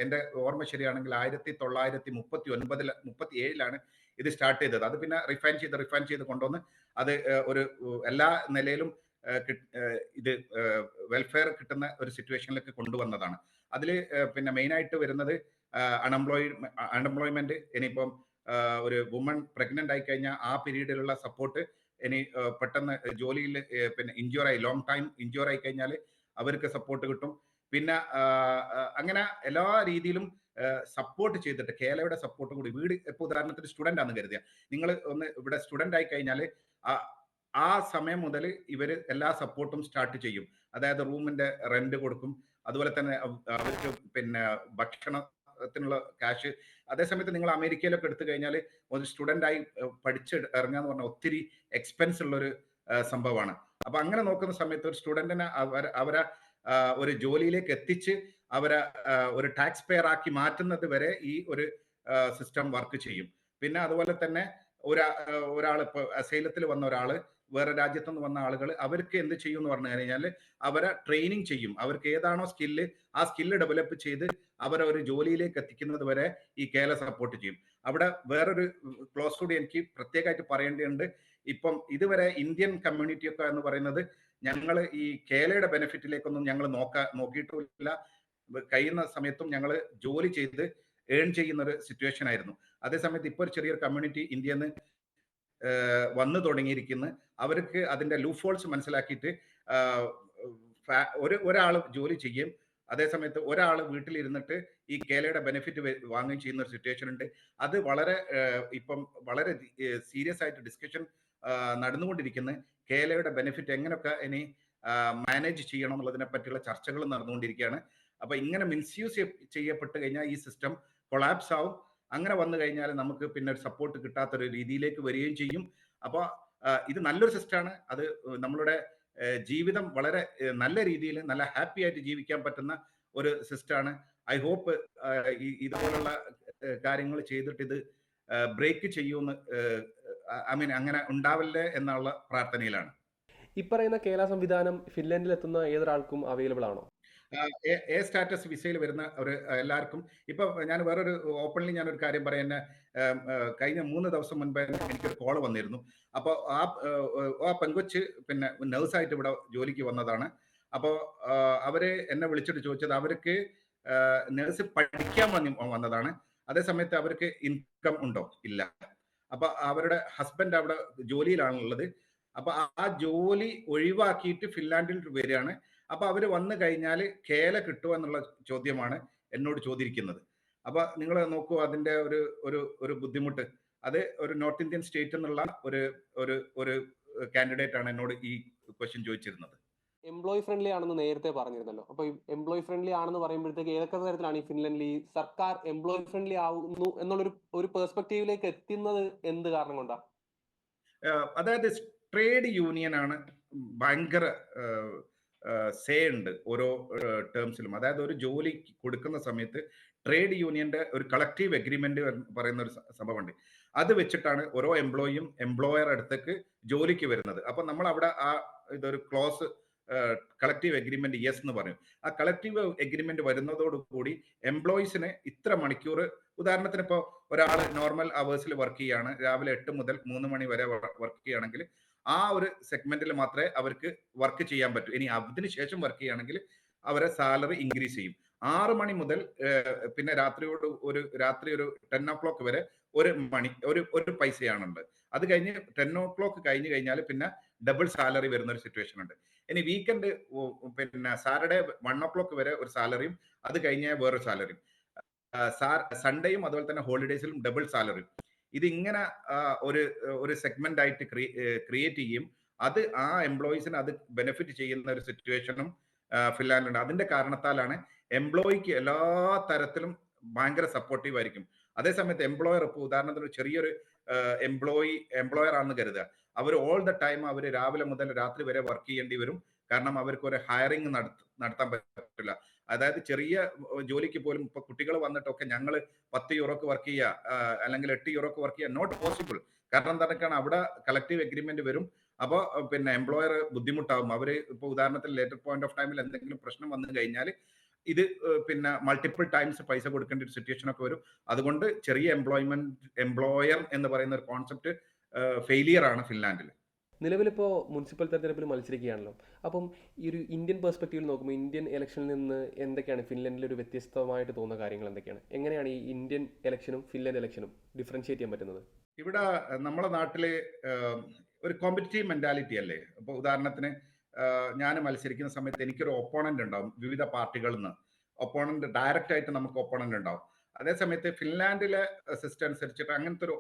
എൻ്റെ ഓർമ്മ ശരിയാണെങ്കിൽ 1937 ഇത് സ്റ്റാർട്ട് ചെയ്തത്. അത് പിന്നെ റിഫൈൻ ചെയ്ത് കൊണ്ടുവന്ന് അത് ഒരു എല്ലാ നിലയിലും ഇത് വെൽഫെയർ കിട്ടുന്ന ഒരു സിറ്റുവേഷനിലേക്ക് കൊണ്ടുവന്നതാണ്. അതിൽ പിന്നെ മെയിൻ ആയിട്ട് വരുന്നത് അൺഎംപ്ലോയ്മെന്റ്. ഇനിയിപ്പം ഒരു വുമൺ പ്രഗ്നന്റ് ആയി കഴിഞ്ഞാൽ ആ പീരീഡിലുള്ള സപ്പോർട്ട്, ഇനി പെട്ടെന്ന് ജോലിയിൽ പിന്നെ ഇഞ്ചുറി ആയി ലോങ് ടൈം ഇഞ്ചുറി ആയി കഴിഞ്ഞാൽ അവർക്ക് സപ്പോർട്ട് കിട്ടും. പിന്നെ അങ്ങനെ എല്ലാ രീതിയിലും സപ്പോർട്ട് ചെയ്തിട്ട് കേരളയുടെ സപ്പോർട്ടും കൂടി വീട്, ഇപ്പൊ ഉദാഹരണത്തിന് സ്റ്റുഡന്റ് ആണെന്ന് കരുതിയ നിങ്ങൾ ഒന്ന് ഇവിടെ സ്റ്റുഡന്റ് ആയി കഴിഞ്ഞാൽ ആ സമയം മുതൽ ഇവര് എല്ലാ സപ്പോർട്ടും സ്റ്റാർട്ട് ചെയ്യും. അതായത് റൂമിന്റെ റെന്റ് കൊടുക്കും, അതുപോലെ തന്നെ അവർക്ക് പിന്നെ ഭക്ഷണത്തിനുള്ള ക്യാഷ്. അതേസമയത്ത് നിങ്ങൾ അമേരിക്കയിലൊക്കെ എടുത്തു കഴിഞ്ഞാൽ ഒരു സ്റ്റുഡന്റ് ആയി പഠിച്ച് ഇറങ്ങാന്ന് പറഞ്ഞാൽ ഒത്തിരി എക്സ്പെൻസ് ഉള്ള ഒരു സംഭവമാണ്. അപ്പൊ അങ്ങനെ നോക്കുന്ന സമയത്ത് ഒരു സ്റ്റുഡന്റിനെ അവരെ ഒരു ജോലിയിലേക്ക് എത്തിച്ച് അവരെ ഒരു ടാക്സ് പെയർ ആക്കി മാറ്റുന്നത് വരെ ഈ ഒരു സിസ്റ്റം വർക്ക് ചെയ്യും. പിന്നെ അതുപോലെ തന്നെ ഒരാൾ ഇപ്പൊ അസൈലത്തിൽ വന്ന ഒരാള്, വേറെ രാജ്യത്തു നിന്ന് വന്ന ആളുകൾ, അവർക്ക് എന്ത് ചെയ്യും എന്ന് പറഞ്ഞു കഴിഞ്ഞാൽ അവരെ ട്രെയിനിങ് ചെയ്യും. അവർക്ക് ഏതാണോ സ്കില്ല്, ആ സ്കില്ല് ഡെവലപ്പ് ചെയ്ത് അവരെ ഒരു ജോലിയിലേക്ക് എത്തിക്കുന്നത് വരെ ഈ കേരള സപ്പോർട്ട് ചെയ്യും. അവിടെ വേറൊരു ക്ലോസ് കൂടി എനിക്ക് പ്രത്യേകമായിട്ട് പറയേണ്ടതുണ്ട്. ഇപ്പം ഇതുവരെ ഇന്ത്യൻ കമ്മ്യൂണിറ്റി ഒക്കെ എന്ന് പറയുന്നത് ഞങ്ങൾ ഈ കേരളയുടെ ബെനിഫിറ്റിലേക്കൊന്നും ഞങ്ങൾ നോക്കിയിട്ടില്ല. കഴിയുന്ന സമയത്തും ഞങ്ങൾ ജോലി ചെയ്ത് ഏൺ ചെയ്യുന്ന ഒരു സിറ്റുവേഷൻ ആയിരുന്നു. അതേസമയത്ത് ഇപ്പോൾ ഒരു ചെറിയൊരു കമ്മ്യൂണിറ്റി ഇന്ത്യയിൽ നിന്ന് വന്നു തുടങ്ങിയിരിക്കുന്നു. അവർക്ക് അതിന്റെ ലൂഫോൾസ് മനസ്സിലാക്കിയിട്ട് ഒരാൾ ജോലി ചെയ്യും, അതേസമയത്ത് ഒരാൾ വീട്ടിലിരുന്നിട്ട് ഈ കേരളയുടെ ബെനിഫിറ്റ് വാങ്ങുകയും ചെയ്യുന്ന ഒരു സിറ്റുവേഷൻ ഉണ്ട്. അത് വളരെ ഇപ്പം വളരെ സീരിയസ് ആയിട്ട് ഡിസ്കഷൻ നടന്നുകൊണ്ടിരിക്കുന്നു. കേരളയുടെ ബെനിഫിറ്റ് എങ്ങനെയൊക്കെ ഇനി മാനേജ് ചെയ്യണം എന്നുള്ളതിനെ പറ്റിയുള്ള ചർച്ചകൾ നടന്നുകൊണ്ടിരിക്കുകയാണ്. അപ്പൊ ഇങ്ങനെ മിസ്യൂസ് ചെയ്യപ്പെട്ട് കഴിഞ്ഞാൽ ഈ സിസ്റ്റം കൊളാപ്സ് ആവും. അങ്ങനെ വന്നു കഴിഞ്ഞാൽ നമുക്ക് പിന്നെ ഒരു സപ്പോർട്ട് കിട്ടാത്തൊരു രീതിയിലേക്ക് വരികയും ചെയ്യും. അപ്പോൾ ഇത് നല്ലൊരു സിസ്റ്റമാണ്. അത് നമ്മളുടെ ജീവിതം വളരെ നല്ല രീതിയിൽ നല്ല ഹാപ്പി ആയിട്ട് ജീവിക്കാൻ പറ്റുന്ന ഒരു സിസ്റ്റമാണ്. ഐ ഹോപ്പ് ഇതുപോലുള്ള കാര്യങ്ങൾ ചെയ്തിട്ട് ഇത് ബ്രേക്ക് ചെയ്യുമെന്ന്, ഐ മീൻ അങ്ങനെ ഉണ്ടാവില്ലേ എന്നുള്ള പ്രാർത്ഥനയിലാണ്. ഈ പറയുന്ന കേരള സംവിധാനം ഫിൻലൻഡിൽ എത്തുന്ന ഏതൊരാൾക്കും അവൈലബിൾ ആണോ? എ സ്റ്റാറ്റസ് വിസയിൽ വരുന്ന ഒരു എല്ലാവർക്കും. ഇപ്പൊ ഞാൻ വേറൊരു ഓപ്പൺലി ഞാനൊരു കാര്യം പറയാൻ, കഴിഞ്ഞ 3 ദിവസം മുൻപ് എനിക്കൊരു കോള് വന്നിരുന്നു. അപ്പോൾ ആ പെങ്കൊച്ച് പിന്നെ നേഴ്സായിട്ട് ഇവിടെ ജോലിക്ക് വന്നതാണ്. അപ്പോൾ അവര് എന്നെ വിളിച്ചിട്ട് ചോദിച്ചത് അവർക്ക് നേഴ്സ് പഠിക്കാൻ വന്നതാണ്. അതേസമയത്ത് അവർക്ക് ഇൻകം ഉണ്ടോ? ഇല്ല. അപ്പൊ അവരുടെ ഹസ്ബൻഡ് അവിടെ ജോലിയിലാണുള്ളത്. അപ്പൊ ആ ജോലി ഒഴിവാക്കിയിട്ട് ഫിൻലാൻഡിൽ വരികയാണ്. അപ്പൊ അവര് വന്നു കഴിഞ്ഞാൽ കേല കിട്ടുമോ എന്നുള്ള ചോദ്യമാണ് എന്നോട് ചോദിച്ചിരിക്കുന്നത്. അപ്പൊ നിങ്ങൾ നോക്കൂ അതിന്റെ ഒരു ബുദ്ധിമുട്ട്. അത് ഒരു നോർത്ത് ഇന്ത്യൻ സ്റ്റേറ്റ് എന്നുള്ള ഒരു കാൻഡിഡേറ്റ് ആണ് എന്നോട് ഈ ക്വസ്റ്റ്യൻ ചോദിച്ചിരുന്നത്. എംപ്ലോയി ഫ്രണ്ട്ലി ആണെന്ന് നേരത്തെ പറഞ്ഞിരുന്നല്ലോ. അപ്പൊ എംപ്ലോയി ഫ്രണ്ട്ലി ആണെന്ന് പറയുമ്പോഴത്തേക്ക് ഏതൊക്കെ തരത്തിലാണ് ഈ ഫിൻലൻഡിൽ ഈ സർക്കാർ എംപ്ലോയി ഫ്രണ്ട്ലി ആവുന്നു എന്നുള്ളൊരു പെർസ്പെക്റ്റീവിലേക്ക് എത്തുന്നത് എന്ത് കാരണം കൊണ്ടാണ്? അതായത് ട്രേഡ് യൂണിയൻ ആണ് ഭയങ്കര സേ ഉണ്ട് ഓരോ ടേംസിലും. അതായത് ഒരു ജോലി കൊടുക്കുന്ന സമയത്ത് ട്രേഡ് യൂണിയന്റെ ഒരു കളക്റ്റീവ് എഗ്രിമെന്റ് പറയുന്ന ഒരു സംഭവമുണ്ട്. അത് വെച്ചിട്ടാണ് ഓരോ എംപ്ലോയിയും എംപ്ലോയർ അടുത്തേക്ക് ജോലിക്ക് വരുന്നത്. അപ്പൊ നമ്മൾ അവിടെ ഇതൊരു ക്ലോസ് കളക്റ്റീവ് എഗ്രിമെന്റ് യെസ് എന്ന് പറയും. ആ കളക്റ്റീവ് എഗ്രിമെന്റ് വരുന്നതോടുകൂടി എംപ്ലോയീസിന് ഇത്ര മണിക്കൂർ, ഉദാഹരണത്തിന് ഇപ്പോൾ ഒരാൾ നോർമൽ അവേഴ്സിൽ വർക്ക് ചെയ്യാണ്, രാവിലെ 8 മുതൽ 3 മണി വരെ വർക്ക് ചെയ്യുകയാണെങ്കിൽ ആ ഒരു സെഗ്മെന്റിൽ മാത്രമേ അവർക്ക് വർക്ക് ചെയ്യാൻ പറ്റൂ. ഇനി അതിനുശേഷം വർക്ക് ചെയ്യുകയാണെങ്കിൽ അവരെ സാലറി ഇൻക്രീസ് ചെയ്യും. 6 മണി മുതൽ പിന്നെ രാത്രി ഒരു 10 o'clock വരെ ഒരു പൈസയാണുള്ളത്. അത് കഴിഞ്ഞ് 10 o'clock കഴിഞ്ഞ് കഴിഞ്ഞാൽ പിന്നെ ഡബിൾ സാലറി വരുന്ന ഒരു സിറ്റുവേഷൻ ഉണ്ട്. ഇനി വീക്കെൻഡ് പിന്നെ സാറ്റർഡേ 1 o'clock വരെ ഒരു സാലറിയും അത് കഴിഞ്ഞാൽ വേറൊരു സാലറിയും, സൺഡേയും അതുപോലെ തന്നെ ഹോളിഡേസിലും ഡബിൾ സാലറിയും. ഇതിങ്ങനെ ഒരു സെഗ്മെന്റ് ആയിട്ട് ക്രിയേറ്റ് ചെയ്യും. അത് ആ എംപ്ലോയീസിന് അത് ബെനിഫിറ്റ് ചെയ്യുന്ന ഒരു സിറ്റുവേഷനും ഫിൻലാൻഡിലുണ്ട്. അതിന്റെ കാരണത്താലാണ് എംപ്ലോയിക്ക് എല്ലാ തരത്തിലും ഭയങ്കര സപ്പോർട്ടീവ് ആയിരിക്കും. അതേസമയത്ത് എംപ്ലോയർ, ഇപ്പോൾ ഉദാഹരണത്തിന് ചെറിയൊരു എംപ്ലോയർ ആണെന്ന് കരുതുക, അവർ ഓൾ ദ ടൈം അവർ രാവിലെ മുതൽ രാത്രി വരെ വർക്ക് ചെയ്യേണ്ടി വരും. കാരണം അവർക്ക് ഒരു ഹയറിംഗ് നടത്താൻ പറ്റില്ല. അതായത് ചെറിയ ജോലിക്ക് പോലും ഇപ്പൊ കുട്ടികൾ വന്നിട്ടൊക്കെ ഞങ്ങൾ 10 യൂറോക്ക് വർക്ക് ചെയ്യുക അല്ലെങ്കിൽ 8 യൂറോക്ക് വർക്ക് ചെയ്യുക, നോട്ട് പോസിബിൾ. കാരണം എന്താണ്, അവിടെ കളക്റ്റീവ് എഗ്രിമെന്റ് വരും. അപ്പോൾ പിന്നെ എംപ്ലോയർ ബുദ്ധിമുട്ടാവും. അവര് ഇപ്പൊ ഉദാഹരണത്തിന് ലേറ്റർ പോയിന്റ് ഓഫ് ടൈമിൽ എന്തെങ്കിലും പ്രശ്നം വന്നു കഴിഞ്ഞാൽ ഇത് പിന്നെ മൾട്ടിപ്പിൾ ടൈംസ് പൈസ കൊടുക്കേണ്ട ഒരു സിറ്റുവേഷൻ ഒക്കെ വരും. അതുകൊണ്ട് ചെറിയ എംപ്ലോയർ എന്ന് പറയുന്ന ഒരു കോൺസെപ്റ്റ് ഫെയിലിയർ ആണ് ഫിൻലാൻഡിൽ. നിലവിലിപ്പോൾ മുനിസിപ്പൽ തെരഞ്ഞെടുപ്പിൽ മത്സരിക്കുകയാണല്ലോ. അപ്പം ഈ ഒരു ഇന്ത്യൻ പെർസ്പെക്റ്റീവിൽ നോക്കുമ്പോൾ ഇന്ത്യൻ ഇലക്ഷനിൽ നിന്ന് എന്തൊക്കെയാണ് ഫിൻലൻഡിൽ ഒരു വ്യത്യസ്തമായിട്ട് തോന്നുന്ന കാര്യങ്ങൾ എന്തൊക്കെയാണ്? എങ്ങനെയാണ് ഈ ഇന്ത്യൻ ഇലക്ഷനും ഫിൻലൻഡ് ഇലക്ഷനും ഡിഫറൻഷിയേറ്റ് ചെയ്യാൻ പറ്റുന്നത്? ഇവിടെ നമ്മുടെ നാട്ടില് ഒരു കോമ്പറ്റീവ് മെന്റാലിറ്റി അല്ലേ. അപ്പൊ ഉദാഹരണത്തിന് ഞാൻ മത്സരിക്കുന്ന സമയത്ത് എനിക്കൊരു ഒപ്പോണന്റ് ഉണ്ടാവും വിവിധ പാർട്ടികളിൽ നിന്ന്. ഒപ്പോണന്റ് ഡയറക്റ്റ് ആയിട്ട് നമുക്ക് ഒപ്പോണന്റ് ഉണ്ടാവും. അതേസമയത്ത് ഫിൻലാൻഡിലെ സിസ്റ്റം അനുസരിച്ചിട്ട് അങ്ങനത്തെ ഒരു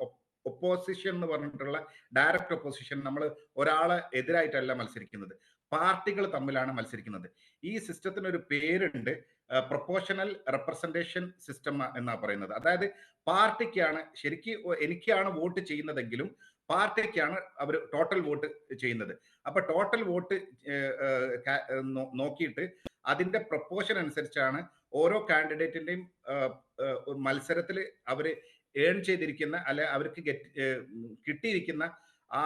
ഒപ്പോസിഷൻ എന്ന് പറഞ്ഞിട്ടുള്ള ഡയറക്റ്റ് ഒപ്പോസിഷൻ നമ്മൾ ഒരാളെ എതിരായിട്ടല്ല മത്സരിക്കുന്നത്, പാർട്ടികൾ തമ്മിലാണ് മത്സരിക്കുന്നത്. ഈ സിസ്റ്റത്തിന് ഒരു പേരുണ്ട്, പ്രൊപ്പോർഷണൽ റെപ്രസെന്റേഷൻ സിസ്റ്റം എന്നാ പറയുന്നത്. അതായത് പാർട്ടിക്കാണ് ശരിക്കും എനിക്കാണ് വോട്ട് ചെയ്യുന്നതെങ്കിലും പാർട്ടിക്കാണ് അവർ ടോട്ടൽ വോട്ട് ചെയ്യുന്നത്. അപ്പൊ ടോട്ടൽ വോട്ട് നോക്കിയിട്ട് അതിന്റെ പ്രൊപ്പോർഷൻ അനുസരിച്ചാണ് ഓരോ കാൻഡിഡേറ്റിന്റെയും മത്സരത്തിൽ അവര് ഏൺ ചെയ്തിരിക്കുന്ന അല്ലെ അവർക്ക് കിട്ടിയിരിക്കുന്ന ആ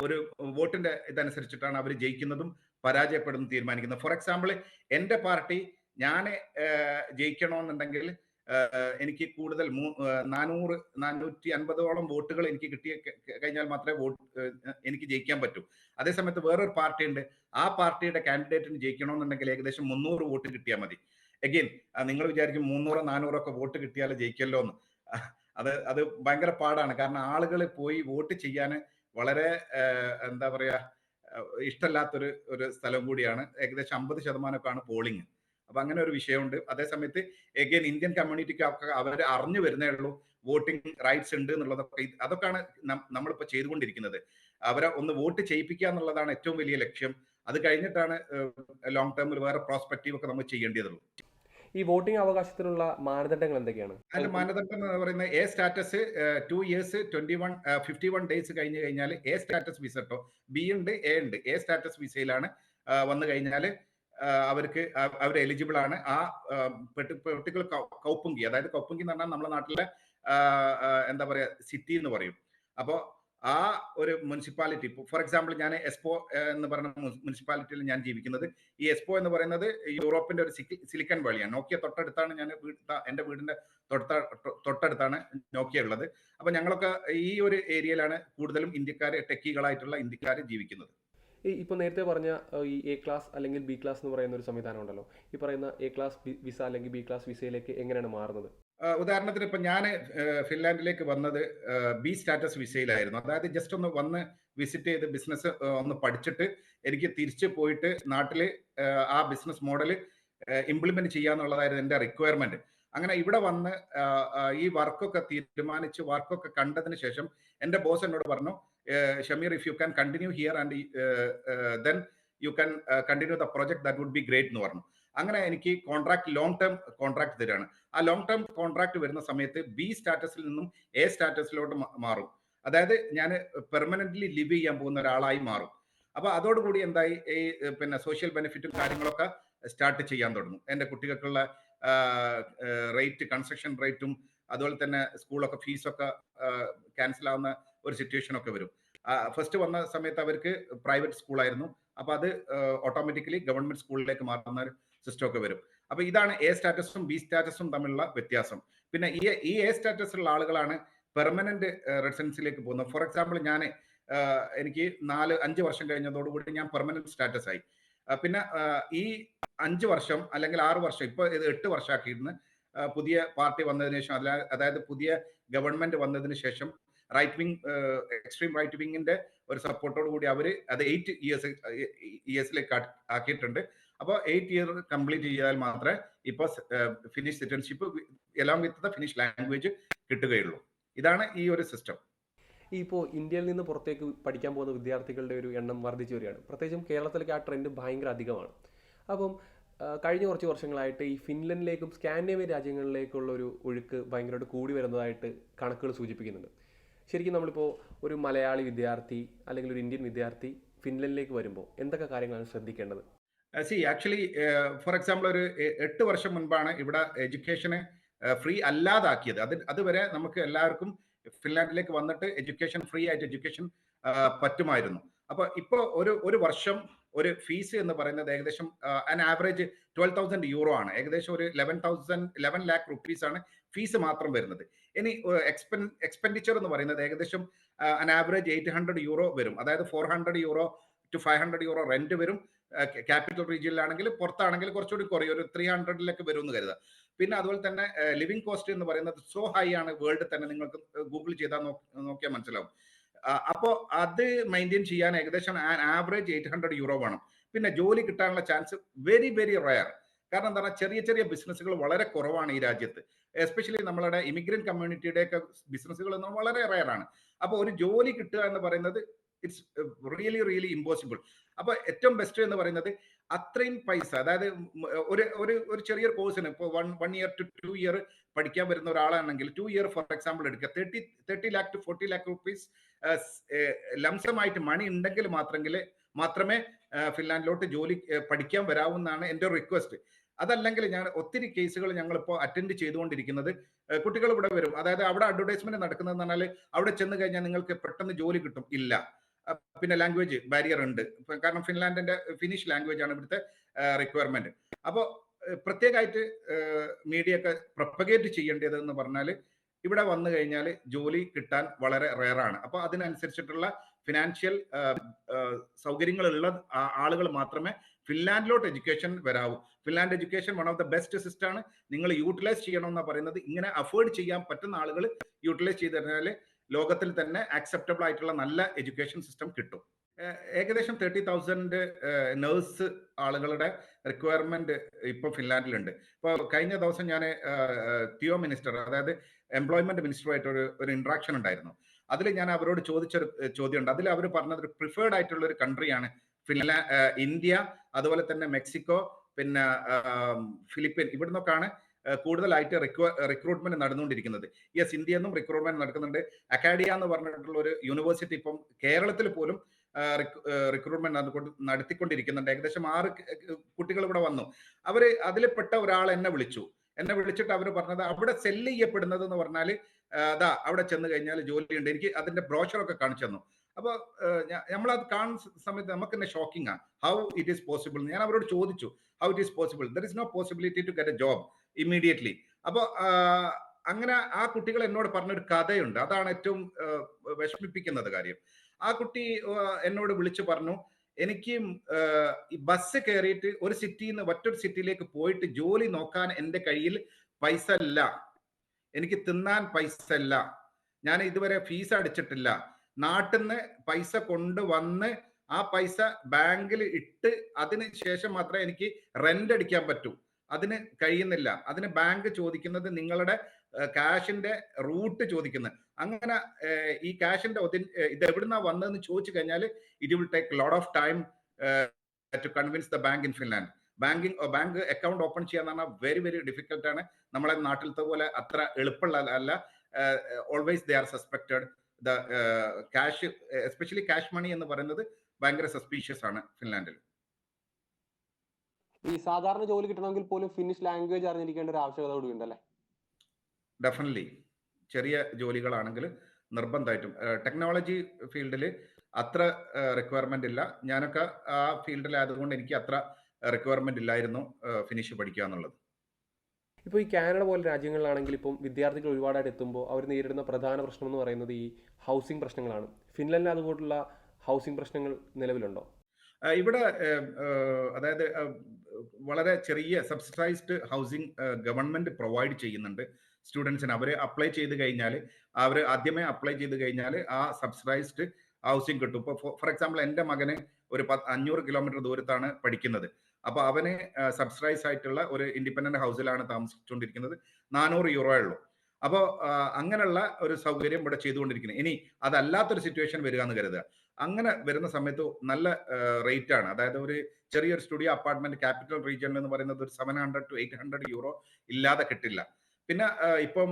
ഒരു വോട്ടിന്റെ ഇതനുസരിച്ചിട്ടാണ് അവർ ജയിക്കുന്നതും പരാജയപ്പെടുന്നതും തീരുമാനിക്കുന്നത്. ഫോർ എക്സാമ്പിൾ എന്റെ പാർട്ടി ഞാൻ ജയിക്കണമെന്നുണ്ടെങ്കിൽ എനിക്ക് കൂടുതൽ 450 വോട്ടുകൾ എനിക്ക് കിട്ടിയ കഴിഞ്ഞാൽ മാത്രമേ എനിക്ക് ജയിക്കാൻ പറ്റൂ. അതേസമയത്ത് വേറൊരു പാർട്ടി ഉണ്ട്, ആ പാർട്ടിയുടെ കാൻഡിഡേറ്റിന് ജയിക്കണമെന്നുണ്ടെങ്കിൽ ഏകദേശം 300 വോട്ട് കിട്ടിയാൽ മതി. എഗെയിൻ നിങ്ങൾ വിചാരിക്കും 300 400 ഒക്കെ വോട്ട് കിട്ടിയാൽ ജയിക്കല്ലോ എന്ന്. അത് ഭയങ്കര പാടാണ്. കാരണം ആളുകൾ പോയി വോട്ട് ചെയ്യാൻ വളരെ എന്താ പറയാ ഇഷ്ടമല്ലാത്തൊരു സ്ഥലം കൂടിയാണ്. ഏകദേശം 50% പോളിംഗ്. അപ്പൊ അങ്ങനെ ഒരു വിഷയമുണ്ട്. അതേസമയത്ത് എഗെയിൻ ഇന്ത്യൻ കമ്മ്യൂണിറ്റിക്ക് അവർ അറിഞ്ഞു വരുന്നേ ഉള്ളൂ വോട്ടിംഗ് റൈറ്റ്സ് ഉണ്ട് എന്നുള്ളതൊക്കെ. അതൊക്കെയാണ് നമ്മളിപ്പോ ചെയ്തുകൊണ്ടിരിക്കുന്നത്. അവരെ ഒന്ന് വോട്ട് ചെയ്യിപ്പിക്കുക എന്നുള്ളതാണ് ഏറ്റവും വലിയ ലക്ഷ്യം. അത് കഴിഞ്ഞിട്ടാണ് ലോങ് ടേമിൽ വേറെ പ്രോസ്പെക്റ്റീവ് ഒക്കെ നമ്മൾ ചെയ്യേണ്ടതുള്ളൂ. ഈ വോട്ടിംഗ് അവകാശത്തിനുള്ള മാനദണ്ഡങ്ങൾ എന്തൊക്കെയാണ്? അതിന്റെ മാനദണ്ഡം എന്ന് പറയുന്നത് എ സ്റ്റാറ്റസ് 2 ഇയേഴ്സ് 51 ഡേയ്സ് കഴിഞ്ഞ് കഴിഞ്ഞാൽ എ സ്റ്റാറ്റസ് വിസ കേട്ടോ. ബി ഉണ്ട്, എ ഉണ്ട്. എ സ്റ്റാറ്റസ് വിസയിലാണ് വന്നു കഴിഞ്ഞാൽ അവർക്ക് അവർ എലിജിബിൾ ആണ്. ആ പെർട്ടിക്കുലർ കൗപ്പുങ്കി, അതായത് കൗപ്പുങ്കി എന്ന് പറഞ്ഞാൽ നമ്മുടെ നാട്ടിലെ എന്താ പറയാ സിറ്റി എന്ന് പറയും. അപ്പോൾ ആ ഒരു മുനിസിപ്പാലിറ്റി, ഫോർ എക്സാമ്പിൾ ഞാൻ എസ്പോ എന്ന് പറയുന്ന മുനിസിപ്പാലിറ്റിയിൽ ഞാൻ ജീവിക്കുന്നത്. ഈ എസ്പോ എന്ന് പറയുന്നത് യൂറോപ്പിന്റെ ഒരു സിലിക്കൺ വാലിയാണ്. നോക്കിയ തൊട്ടടുത്താണ് എന്റെ വീടിന്റെ തൊട്ടടുത്താണ് നോക്കിയ ഉള്ളത്. അപ്പൊ ഞങ്ങളൊക്കെ ഈ ഒരു ഏരിയയിലാണ് കൂടുതലും ടെക്കികളായിട്ടുള്ള ഇന്ത്യക്കാർ ജീവിക്കുന്നത്. ഇപ്പോൾ നേരത്തെ പറഞ്ഞ ഈ എ ക്ലാസ് അല്ലെങ്കിൽ ബി ക്ലാസ് എന്ന് പറയുന്ന ഒരു സംവിധാനം ഉണ്ടല്ലോ. ഈ പറയുന്ന എ ക്ലാസ് വിസ അല്ലെങ്കിൽ ബി ക്ലാസ് വിസയിലേക്ക് എങ്ങനെയാണ് മാറുന്നത്? ഉദാഹരണത്തിന് ഇപ്പൊ ഞാൻ ഫിൻലാൻഡിലേക്ക് വന്നത് ബി സ്റ്റാറ്റസ് വിസയിലായിരുന്നു. അതായത് ജസ്റ്റ് ഒന്ന് വന്ന് വിസിറ്റ് ചെയ്ത് ബിസിനസ് ഒന്ന് പഠിച്ചിട്ട് എനിക്ക് തിരിച്ചു പോയിട്ട് നാട്ടില് ആ ബിസിനസ് മോഡൽ ഇംപ്ലിമെന്റ് ചെയ്യാന്നുള്ളതായിരുന്നു എന്റെ റിക്വയർമെന്റ്. അങ്ങനെ ഇവിടെ വന്ന് ഈ വർക്കൊക്കെ തീരുമാനിച്ച് വർക്കൊക്കെ കണ്ടതിന് ശേഷം എന്റെ ബോസ് എന്നോട് പറഞ്ഞു, Shameer, if you can continue here and then you can continue the project, that would be great എന്ന് പറഞ്ഞു. അങ്ങനെ എനിക്ക് കോൺട്രാക്ട്, ലോങ് ടേം കോൺട്രാക്ട് തരാണ്. ആ ലോങ് ടേം കോൺട്രാക്ട് വരുന്ന സമയത്ത് ബി സ്റ്റാറ്റസിൽ നിന്നും എ സ്റ്റാറ്റസിലോട്ട് മാറും. അതായത് ഞാൻ പെർമനന്റ്ലി ലിവ് ചെയ്യാൻ പോകുന്ന ഒരാളായി മാറും. അപ്പൊ അതോടുകൂടി എന്തായി, ഈ പിന്നെ സോഷ്യൽ ബെനിഫിറ്റും കാര്യങ്ങളൊക്കെ സ്റ്റാർട്ട് ചെയ്യാൻ തുടങ്ങും. എന്റെ കുട്ടികൾക്കുള്ള റേറ്റ്, കൺസ്ട്രക്ഷൻ റേറ്റും അതുപോലെ തന്നെ സ്കൂളൊക്കെ ഫീസൊക്കെ ക്യാൻസൽ ആവുന്ന ഒരു സിറ്റുവേഷൻ ഒക്കെ വരും. ഫസ്റ്റ് വന്ന സമയത്ത് അവർക്ക് പ്രൈവറ്റ് സ്കൂളായിരുന്നു. അപ്പൊ അത് ഓട്ടോമാറ്റിക്കലി ഗവൺമെന്റ് സ്കൂളിലേക്ക് മാറുന്ന ഒരു സിസ്റ്റം ഒക്കെ വരും. അപ്പൊ ഇതാണ് എ സ്റ്റാറ്റസും ബി സ്റ്റാറ്റസും തമ്മിലുള്ള വ്യത്യാസം. പിന്നെ ഈ എ സ്റ്റാറ്റസുള്ള ആളുകളാണ് പെർമനന്റ് റെസിഡൻസിലേക്ക് പോകുന്നത്. ഫോർ എക്സാമ്പിൾ എനിക്ക് 4-5 വർഷം കഴിഞ്ഞതോടുകൂടി ഞാൻ പെർമനന്റ് സ്റ്റാറ്റസ് ആയി. പിന്നെ ഈ 5 വർഷം അല്ലെങ്കിൽ 6 വർഷം, ഇപ്പൊ ഇത് 8 വർഷമാക്കിയിരുന്നു. പുതിയ പാർട്ടി വന്നതിന് ശേഷം, അതായത് പുതിയ ഗവൺമെന്റ് വന്നതിന് ശേഷം റൈറ്റ് വിങ്, എക്സ്ട്രീം റൈറ്റ് വിങ്ങിന്റെ ഒരു സപ്പോർട്ടോട് കൂടി അവര് അത് 8 ഇയേഴ്സിലേക്ക് ആക്കിയിട്ടുണ്ട്. അപ്പോൾ 8 ഇയർ കംപ്ലീറ്റ് ചെയ്താൽ മാത്രമേ ഇപ്പൊ finish citizenship along with the finish language കിട്ടുകയുള്ളൂ. ഇതാണ് ഈ ഒരു സിസ്റ്റം. ഇപ്പോൾ ഇന്ത്യയിൽ നിന്ന് പുറത്തേക്ക് പഠിക്കാൻ പോകുന്ന വിദ്യാർത്ഥികളുടെ ഒരു എണ്ണം വർദ്ധിച്ചു വരികയാണ്. പ്രത്യേകിച്ചും കേരളത്തിലേക്ക് ആ ട്രെൻഡ് ഭയങ്കര അധികമാണ്. അപ്പം കഴിഞ്ഞ കുറച്ച് വർഷങ്ങളായിട്ട് ഈ ഫിൻലൻഡിലേക്കും സ്കാൻഡിനേവിയൻ രാജ്യങ്ങളിലേക്കുള്ള ഒരു ഒഴുക്ക് ഭയങ്കരമായിട്ട് കൂടി വരുന്നതായിട്ട് കണക്കുകൾ സൂചിപ്പിക്കുന്നുണ്ട്. ശരിക്കും നമ്മളിപ്പോൾ ഒരു മലയാളി വിദ്യാർത്ഥി അല്ലെങ്കിൽ ഒരു ഇന്ത്യൻ വിദ്യാർത്ഥി ഫിൻലൻഡിലേക്ക് വരുമ്പോൾ എന്തൊക്കെ കാര്യങ്ങളാണ് ശ്രദ്ധിക്കേണ്ടത്? ആക്ച്വലി ഫോർ എക്സാമ്പിൾ ഒരു 8 വർഷം മുൻപാണ് ഇവിടെ എഡ്യൂക്കേഷന് ഫ്രീ അല്ലാതാക്കിയത്. അതുവരെ നമുക്ക് എല്ലാവർക്കും ഫിൻലാൻഡിലേക്ക് വന്നിട്ട് എഡ്യൂക്കേഷൻ ഫ്രീ ആയിട്ട് എഡ്യൂക്കേഷൻ പറ്റുമായിരുന്നു. അപ്പൊ ഇപ്പൊ ഒരു വർഷം ഒരു ഫീസ് എന്ന് പറയുന്നത് ഏകദേശം ആവറേജ് 12,000 യൂറോ ആണ്. ഏകദേശം ഒരു 11 lakh rupees ആണ് ഫീസ് മാത്രം വരുന്നത്. ഇനി എക്സ്പെൻഡിച്ചർ എന്ന് പറയുന്നത് ഏകദേശം ആവറേജ് 800 യൂറോ വരും. അതായത് 400 യൂറോ ടു 500 യൂറോ റെന്റ് വരും. ക്യാപിറ്റൽ റീജിയനിലാണെങ്കിൽ, പുറത്താണെങ്കിൽ കുറച്ചുകൂടി കുറയും, ഒരു 300 വരും എന്ന് കരുതുക. പിന്നെ അതുപോലെ തന്നെ ലിവിംഗ് കോസ്റ്റ് എന്ന് പറയുന്നത് സോ ഹൈ ആണ് വേൾഡിൽ തന്നെ. നിങ്ങൾക്ക് ഗൂഗിൾ ചെയ്താൽ നോക്കിയാൽ മനസ്സിലാവും. അപ്പോൾ അത് മെയിൻറ്റെയിൻ ചെയ്യാൻ ഏകദേശം ആവറേജ് 800 യൂറോ വേണം. പിന്നെ ജോലി കിട്ടാനുള്ള ചാൻസ് വെരി വെരി റയർ. കാരണം എന്താ പറയുക, ചെറിയ ചെറിയ ബിസിനസ്സുകൾ വളരെ കുറവാണ് ഈ രാജ്യത്ത്. എസ്പെഷ്യലി നമ്മളുടെ ഇമിഗ്രന്റ് കമ്മ്യൂണിറ്റിയുടെയൊക്കെ ബിസിനസ്സുകൾ വളരെ റയർ ആണ്. അപ്പോൾ ഒരു ജോലി കിട്ടുക എന്ന് പറയുന്നത് ഇറ്റ്സ് റിയലി റിയലി ഇമ്പോസിബിൾ. അപ്പൊ ഏറ്റവും ബെസ്റ്റ് എന്ന് പറയുന്നത് അത്രയും പൈസ, അതായത് ഒരു ഒരു ഒരു ചെറിയൊരു കോഴ്സിന് ഇപ്പോൾ 1 year to 2 year പഠിക്കാൻ വരുന്ന ഒരാളാണെങ്കിൽ 2 year ഫോർ എക്സാമ്പിൾ എടുക്കുക, 30 lakh to 40 lakh rupees ലംസമായിട്ട് മണി ഉണ്ടെങ്കിൽ മാത്രമേ ഫിൻലാൻഡിലോട്ട് ജോലി പഠിക്കാൻ വരാവുന്നതാണ് എൻ്റെ ഒരു റിക്വസ്റ്റ്. അതല്ലെങ്കിൽ ഞാൻ ഒത്തിരി കേസുകൾ ഞങ്ങളിപ്പോൾ അറ്റൻഡ് ചെയ്തുകൊണ്ടിരിക്കുന്നത്, കുട്ടികൾ ഇവിടെ വരും, അതായത് അവിടെ അഡ്വർടൈസ്മെന്റ് നടക്കുന്നതെന്ന് പറഞ്ഞാൽ അവിടെ ചെന്ന് കഴിഞ്ഞാൽ നിങ്ങൾക്ക് പെട്ടെന്ന് ജോലി കിട്ടും, ഇല്ല. പിന്നെ ലാംഗ്വേജ് ബാരിയർ ഉണ്ട്, കാരണം ഫിൻലാൻഡിന്റെ ഫിനിഷ് ലാംഗ്വേജ് ആണ് ഇവിടുത്തെ റിക്വയർമെന്റ്. അപ്പോൾ പ്രത്യേകമായിട്ട് മീഡിയ ഒക്കെ പ്രൊപ്പഗേറ്റ് ചെയ്യേണ്ടത് എന്ന് പറഞ്ഞാൽ ഇവിടെ വന്നു കഴിഞ്ഞാൽ ജോലി കിട്ടാൻ വളരെ റെയറാണ്. അപ്പോൾ അതിനനുസരിച്ചിട്ടുള്ള ഫിനാൻഷ്യൽ സൗകര്യങ്ങളുള്ള ആളുകൾ മാത്രമേ ഫിൻലാൻഡിലോട്ട് എഡ്യൂക്കേഷൻ വരാവൂ. Finland education one of the best system ആണ്. നിങ്ങൾ യൂട്ടിലൈസ് ചെയ്യണമെന്നാണ് പറയുന്നത്. ഇങ്ങനെ അഫോർഡ് ചെയ്യാൻ പറ്റുന്ന ആളുകൾ യൂട്ടിലൈസ് ചെയ്ത് കഴിഞ്ഞാൽ ലോകത്തിൽ തന്നെ ആക്സെപ്റ്റബിൾ ആയിട്ടുള്ള നല്ല എഡ്യൂക്കേഷൻ സിസ്റ്റം കിട്ടും. ഏകദേശം 30,000 നേഴ്സ് ആളുകളുടെ റിക്വയർമെന്റ് ഇപ്പൊ ഫിൻലാൻഡിലുണ്ട്. ഇപ്പോൾ കഴിഞ്ഞ ദിവസം ഞാൻ തിയോ മിനിസ്റ്റർ, അതായത് എംപ്ലോയ്മെന്റ് മിനിസ്റ്ററുമായിട്ട് ഒരു ഇന്ററാക്ഷൻ ഉണ്ടായിരുന്നു. അതിൽ ഞാൻ അവരോട് ചോദിച്ചൊരു ചോദ്യമുണ്ട്. അതിൽ അവർ പറഞ്ഞത് പ്രിഫേർഡ് ആയിട്ടുള്ള ഒരു കൺട്രിയാണ് ഇന്ത്യ, അതുപോലെ തന്നെ മെക്സിക്കോ, പിന്നെ ഫിലിപ്പീൻ. ഇവിടുന്നൊക്കെയാണ് കൂടുതലായിട്ട് റിക്രൂട്ട്മെന്റ് നടന്നുകൊണ്ടിരിക്കുന്നത്. യെസ്, ഇന്ത്യയിൽ നിന്നും റിക്രൂട്ട്മെന്റ് നടക്കുന്നുണ്ട്. അക്കാഡിയ എന്ന് പറഞ്ഞിട്ടുള്ള ഒരു യൂണിവേഴ്സിറ്റി ഇപ്പം കേരളത്തിൽ പോലും റിക്രൂട്ട്മെന്റ് നടത്തിക്കൊണ്ടിരിക്കുന്നുണ്ട്. ഏകദേശം 6 കുട്ടികൾ ഇവിടെ വന്നു. അവര് അതിൽപ്പെട്ട ഒരാൾ എന്നെ വിളിച്ചിട്ട് അവർ പറഞ്ഞത് അവിടെ സെല്ല് ചെയ്യപ്പെടുന്നത് എന്ന് പറഞ്ഞാൽ അവിടെ ചെന്ന് കഴിഞ്ഞാൽ ജോലിയുണ്ട്. എനിക്ക് അതിന്റെ ബ്രോഷറൊക്കെ കാണിച്ചു തന്നു. അപ്പോൾ നമ്മളത് കാണുന്ന സമയത്ത് നമുക്ക് തന്നെ ഷോക്കിംഗ് ആണ്. How it is possible. ഞാൻ അവരോട് ചോദിച്ചു, how it is possible, there is no possibility to get a job immediately. അപ്പോൾ അങ്ങനെ ആ കുട്ടികൾ എന്നോട് പറഞ്ഞൊരു കഥയുണ്ട്. അതാണ് ഏറ്റവും വിഷമിപ്പിക്കുന്നത് കാര്യം. ആ കുട്ടി എന്നോട് വിളിച്ചു പറഞ്ഞു, എനിക്ക് ബസ് കയറിയിട്ട് ഒരു സിറ്റിയിൽ നിന്ന് മറ്റൊരു സിറ്റിയിലേക്ക് പോയിട്ട് ജോലി നോക്കാൻ എൻ്റെ കയ്യിൽ പൈസ ഇല്ല, എനിക്ക് തിന്നാൻ പൈസ ഇല്ല, ഞാൻ ഇതുവരെ ഫീസ് അടിച്ചിട്ടില്ല, നാട്ടിൽ നിന്ന് പൈസ കൊണ്ടുവന്ന് ആ പൈസ ബാങ്കിൽ ഇട്ട് അതിന് ശേഷം മാത്രമേ എനിക്ക് റെന്റ് അടിക്കാൻ പറ്റൂ, അതിന് കഴിയുന്നില്ല. അതിന് ബാങ്ക് ചോദിക്കുന്നത് നിങ്ങളുടെ ക്യാഷിന്റെ റൂട്ട് ചോദിക്കുന്നത്. അങ്ങനെ ഈ ക്യാഷിന്റെ ഇത് എവിടുന്നാ വന്നതെന്ന് ചോദിച്ചു കഴിഞ്ഞാൽ it will take lot of time to convince the bank in Finland. Bank account open ചെയ്യാന്ന് പറഞ്ഞാൽ വെരി വെരി ഡിഫിക്കൽട്ട് ആണ്. നമ്മളെ നാട്ടിലത്തെ പോലെ അത്ര എളുപ്പമുള്ള അല്ല. Always they are suspected. The cash, especially cash money എന്ന് പറയുന്നത് ഭയങ്കര സസ്പീഷ്യസ് ആണ് ഫിൻലാൻഡിൽ. ഈ സാധാരണ ജോലി കിട്ടണമെങ്കിൽ പോലും ഫിനിഷ് ലാംഗ്വേജ് അറിഞ്ഞിരിക്കേണ്ട ഒരു ആവശ്യകത കൂടി ഉണ്ടല്ലേ? ഡെഫിനറ്റ്ലി. ചെറിയ ജോലികളാണെങ്കിൽ നിർബന്ധമായിട്ടും. ടെക്നോളജി ഫീൽഡിൽ അത്ര റിക്വയർമെന്റ് ഇല്ല. ഞാനൊക്കെ ആ ഫീൽഡിലായതുകൊണ്ട് എനിക്ക് അത്ര റിക്വയർമെന്റ് ഇല്ലായിരുന്നു ഫിനിഷ് പഠിക്കുക എന്നുള്ളത്. ഇപ്പോൾ ഈ കാനഡ പോലെ രാജ്യങ്ങളിലാണെങ്കിൽ ഇപ്പം വിദ്യാർത്ഥികൾ ഒരുപാടായിട്ട് എത്തുമ്പോൾ അവർ നേരിടുന്ന പ്രധാന പ്രശ്നം എന്ന് പറയുന്നത് ഈ ഹൗസിംഗ് പ്രശ്നങ്ങളാണ്. ഫിൻലൻഡിൽ അതുപോലുള്ള ഹൗസിംഗ് പ്രശ്നങ്ങൾ നിലവിലുണ്ടോ? ഇവിടെ അതായത് വളരെ ചെറിയ സബ്സിഡൈസ്ഡ് ഹൗസിംഗ് ഗവൺമെന്റ് പ്രൊവൈഡ് ചെയ്യുന്നുണ്ട് സ്റ്റുഡൻസിന്. അവർ അപ്ലൈ ചെയ്ത് കഴിഞ്ഞാൽ, അവർ ആദ്യമേ അപ്ലൈ ചെയ്ത് കഴിഞ്ഞാൽ ആ സബ്സിഡൈസ്ഡ് ഹൗസിംഗ് കിട്ടും. ഇപ്പോൾ ഫോർ എക്സാമ്പിൾ എൻ്റെ മകന് ഒരു 500 കിലോമീറ്റർ ദൂരത്താണ് പഠിക്കുന്നത്. അപ്പോൾ അവന് സബ്സിഡൈസ് ആയിട്ടുള്ള ഒരു ഇൻഡിപെൻഡന്റ് ഹൗസിലാണ് താമസിച്ചുകൊണ്ടിരിക്കുന്നത്. 400 യൂറോ ഉള്ളൂ. അപ്പോൾ അങ്ങനെയുള്ള ഒരു സൗകര്യം ഇവിടെ ചെയ്തുകൊണ്ടിരിക്കുന്നത്. ഇനി അതല്ലാത്തൊരു സിറ്റുവേഷൻ വരിക എന്ന് കരുതുക. അങ്ങനെ വരുന്ന സമയത്ത് നല്ല റേറ്റ് ആണ്. അതായത് ഒരു ചെറിയൊരു സ്റ്റുഡിയോ അപ്പാർട്ട്മെന്റ് ക്യാപിറ്റൽ റീജിയനിൽ എന്ന് പറയുന്നത് ഒരു 700 to 800 യൂറോ ഇല്ലാതെ കിട്ടില്ല. പിന്നെ ഇപ്പം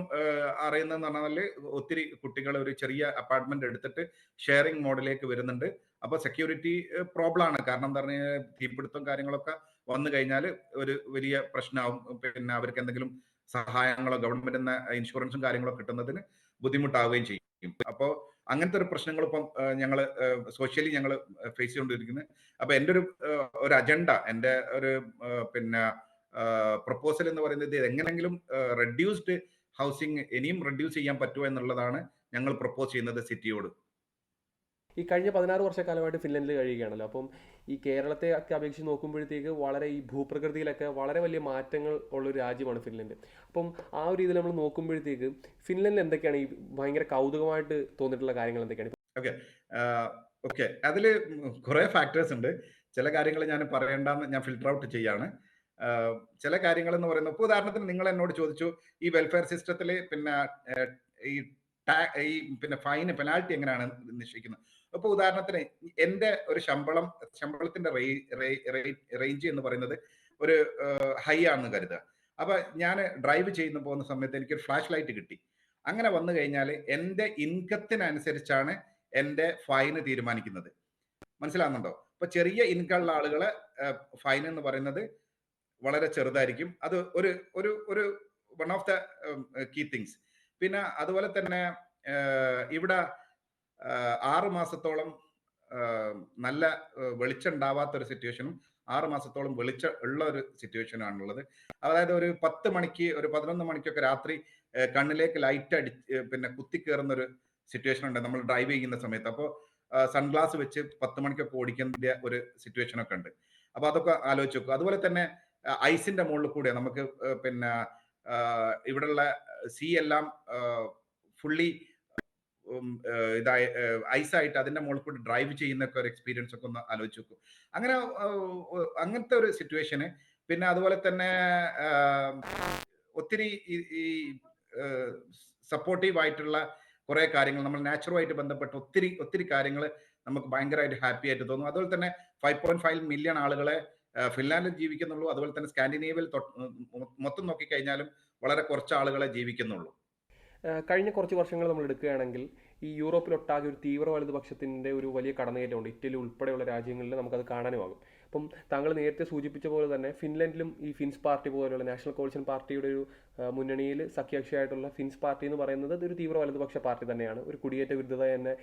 അറിയുന്നതെന്ന് പറഞ്ഞാൽ ഒത്തിരി കുട്ടികൾ ഒരു ചെറിയ അപ്പാർട്ട്മെന്റ് എടുത്തിട്ട് ഷെയറിംഗ് മോഡിലേക്ക് വരുന്നുണ്ട്. അപ്പൊ സെക്യൂരിറ്റി പ്രോബ്ലം ആണ്. കാരണം എന്താ പറഞ്ഞാൽ തീപിടുത്തം കാര്യങ്ങളൊക്കെ വന്നു കഴിഞ്ഞാൽ ഒരു വലിയ പ്രശ്നമാവും. പിന്നെ അവർക്ക് എന്തെങ്കിലും സഹായങ്ങളോ ഗവൺമെന്റിന് ഇൻഷുറൻസും കാര്യങ്ങളോ കിട്ടുന്നതിന് ബുദ്ധിമുട്ടാവുകയും ചെയ്യും. അപ്പോൾ അങ്ങനത്തെ ഒരു പ്രശ്നങ്ങൾ ഇപ്പം ഞങ്ങൾ സോഷ്യലി ഞങ്ങൾ ഫേസ് ചെയ്തുകൊണ്ടിരിക്കുന്നത്. അപ്പൊ എൻ്റെ ഒരു അജണ്ട, എൻ്റെ ഒരു പിന്നെ പ്രപ്പോസൽ എന്ന് പറയുന്നത് എങ്ങനെങ്കിലും റെഡ്യൂസ്ഡ് ഹൗസിംഗ് ഇനിയും റെഡ്യൂസ് ചെയ്യാൻ പറ്റുമോ എന്നുള്ളതാണ് ഞങ്ങൾ പ്രപ്പോസ് ചെയ്യുന്നത് സിറ്റിയോട്. ഈ കഴിഞ്ഞ 16 വർഷക്കാലമായിട്ട് ഫിൻലൻഡിൽ കഴിയുകയാണല്ലോ. അപ്പം ഈ കേരളത്തെ ഒക്കെ അപേക്ഷിച്ച് നോക്കുമ്പോഴത്തേക്ക് വളരെ ഈ ഭൂപ്രകൃതിയിലൊക്കെ വളരെ വലിയ മാറ്റങ്ങൾ ഉള്ളൊരു രാജ്യമാണ് ഫിൻലൻഡ്. അപ്പം ആ ഒരു രീതിയിൽ നമ്മൾ നോക്കുമ്പോഴത്തേക്ക് ഫിൻലൻഡിൽ എന്തൊക്കെയാണ് ഈ ഭയങ്കര കൗതുകമായിട്ട് തോന്നിയിട്ടുള്ള കാര്യങ്ങൾ എന്തൊക്കെയാണ്? ഓക്കെ, അതില് കുറെ ഫാക്ടേഴ്സ് ഉണ്ട്. ചില കാര്യങ്ങൾ ഞാൻ പറയേണ്ടെന്ന് ഞാൻ ഫിൽട്ടർ ഔട്ട് ചെയ്യാണ്. ചില കാര്യങ്ങൾ എന്ന് പറയുന്നത്, ഇപ്പോൾ ഉദാഹരണത്തിന് നിങ്ങൾ എന്നോട് ചോദിച്ചു ഈ വെൽഫെയർ സിസ്റ്റത്തിൽ പിന്നെ ഈ ഈ പിന്നെ ഫൈന് പെനാൽറ്റി എങ്ങനെയാണ് നിശ്ചയിക്കുന്നത്. ഇപ്പൊ ഉദാഹരണത്തിന് എൻ്റെ ഒരു ശമ്പളത്തിന്റെ റേഞ്ച് എന്ന് പറയുന്നത് ഒരു ഹൈ ആണെന്ന് കരുതുക. അപ്പൊ ഞാൻ ഡ്രൈവ് ചെയ്യുന്ന പോകുന്ന സമയത്ത് എനിക്കൊരു ഫ്ലാഷ് ലൈറ്റ് കിട്ടി. അങ്ങനെ വന്നു കഴിഞ്ഞാൽ എൻ്റെ ഇൻകത്തിനനുസരിച്ചാണ് എൻ്റെ ഫൈന് തീരുമാനിക്കുന്നത്. മനസ്സിലാകുന്നുണ്ടോ? ഇപ്പൊ ചെറിയ ഇൻകം ഉള്ള ആളുകളെ ഫൈൻ എന്ന് പറയുന്നത് വളരെ ചെറുതായിരിക്കും. അത് ഒരു ഒരു ഒരു one of the key things. പിന്നെ അതുപോലെ തന്നെ ഇവിടെ 6 മാസത്തോളം നല്ല വെളിച്ചം ഉണ്ടാവാത്ത ഒരു സിറ്റുവേഷനും 6 മാസത്തോളം വെളിച്ചം ഉള്ള ഒരു സിറ്റുവേഷനും ആണുള്ളത്. അതായത് ഒരു 10 മണിക്ക് ഒരു 11 മണിക്കൊക്കെ രാത്രി കണ്ണിലേക്ക് ലൈറ്റ് പിന്നെ കുത്തിക്കേറുന്ന ഒരു സിറ്റുവേഷൻ ഉണ്ട് നമ്മൾ ഡ്രൈവ് ചെയ്യുന്ന സമയത്ത്. അപ്പോൾ സൺഗ്ലാസ് വെച്ച് 10 മണിക്കൊക്കെ ഓടിക്കേണ്ട ഒരു സിറ്റുവേഷൻ ഒക്കെ ഉണ്ട്. അപ്പൊ അതൊക്കെ ആലോചിച്ച് നോക്കുക. അതുപോലെ തന്നെ ഐസിന്റെ മുകളിൽ കൂടെ നമുക്ക് പിന്നെ ഇവിടെയുള്ള സീ എല്ലാം ഫുള്ളി ഇതായി ഐസായിട്ട് അതിന്റെ മുകളിൽ കൂടി ഡ്രൈവ് ചെയ്യുന്നൊക്കെ ഒരു എക്സ്പീരിയൻസ് ഒക്കെ ഒന്ന് ആലോചിച്ച് നോക്കും. അങ്ങനെ അങ്ങനത്തെ ഒരു സിറ്റുവേഷന്. പിന്നെ അതുപോലെ തന്നെ ഒത്തിരി ഈ സപ്പോർട്ടീവ് ആയിട്ടുള്ള കുറെ കാര്യങ്ങൾ, നമ്മൾ നാച്ചുറുമായിട്ട് ബന്ധപ്പെട്ട ഒത്തിരി ഒത്തിരി കാര്യങ്ങൾ നമുക്ക് ഭയങ്കരമായിട്ട് ഹാപ്പി ആയിട്ട് തോന്നും. അതുപോലെ തന്നെ 5.5 മില്യൺ ആളുകളെ ഫിൻലാൻഡിൽ ജീവിക്കുന്നുള്ളൂ. അതുപോലെ തന്നെ സ്കാൻഡിനേവിയയിൽ മൊത്തം നോക്കിക്കഴിഞ്ഞാലും വളരെ കുറച്ച് ആളുകളെ ജീവിക്കുന്നുള്ളൂ. കഴിഞ്ഞ കുറച്ച് വർഷങ്ങൾ നമ്മൾ എടുക്കുകയാണെങ്കിൽ ഈ യൂറോപ്പിലൊട്ടാകെ ഒരു തീവ്ര വലതുപക്ഷത്തിൻ്റെ ഒരു വലിയ കടന്നുകയറ്റമുണ്ട്. ഇറ്റലി ഉൾപ്പെടെയുള്ള രാജ്യങ്ങളിൽ നമുക്കത് കാണാനുമാകും. അപ്പം താങ്കൾ നേരത്തെ സൂചിപ്പിച്ച പോലെ തന്നെ ഫിൻലൻഡിലും ഈ ഫിൻസ് പാർട്ടി പോലെയുള്ള നാഷണൽ കോalition പാർട്ടിയുടെ ഒരു മുന്നണിയിൽ സഖ്യകക്ഷിയായിട്ടുള്ള ഫിൻസ് പാർട്ടി എന്ന് പറയുന്നത് ഒരു തീവ്ര വലതുപക്ഷ പാർട്ടി തന്നെയാണ്. ഒരു കുടിയേറ്റ വിരുദ്ധത തന്നെ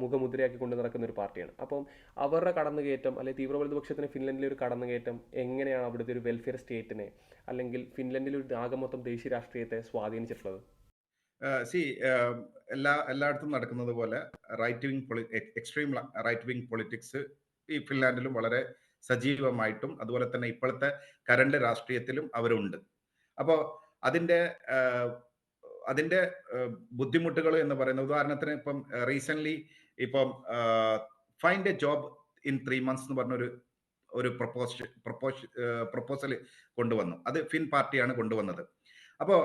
മുഖമുദ്രയാക്കി കൊണ്ട് നടക്കുന്ന ഒരു പാർട്ടിയാണ്. അപ്പം അവരുടെ കടന്നുകയറ്റം അല്ലെങ്കിൽ തീവ്ര വലതുപക്ഷത്തിന് ഫിൻലൻഡിലെ ഒരു കടന്നുകയറ്റം എങ്ങനെയാണ് അവിടുത്തെ ഒരു വെൽഫെയർ സ്റ്റേറ്റിനെ അല്ലെങ്കിൽ ഫിൻലൻഡിലെ ഒരു ആകമൊത്തം ദേശീയ രാഷ്ട്രീയത്തെ സ്വാധീനിച്ചിട്ടുള്ളത്? എല്ലായിടത്തും നടക്കുന്നത് പോലെ എക്സ്ട്രീം റൈറ്റ് വിങ് പൊളിറ്റിക്സ് ഈ ഫിൻലാൻഡിലും വളരെ സജീവമായിട്ടും അതുപോലെ തന്നെ ഇപ്പോഴത്തെ കറണ്ട് രാഷ്ട്രീയത്തിലും അവരുണ്ട്. അപ്പോൾ അതിന്റെ ബുദ്ധിമുട്ടുകൾ എന്ന് പറയുന്നത്, ഉദാഹരണത്തിന് ഇപ്പം റീസെന്റ് ഇപ്പം find A job in 3 months എന്ന് പറഞ്ഞൊരു പ്രപ്പോസൽ കൊണ്ടുവന്നു. അത് ഫിൻ പാർട്ടിയാണ് കൊണ്ടുവന്നത്. അപ്പോൾ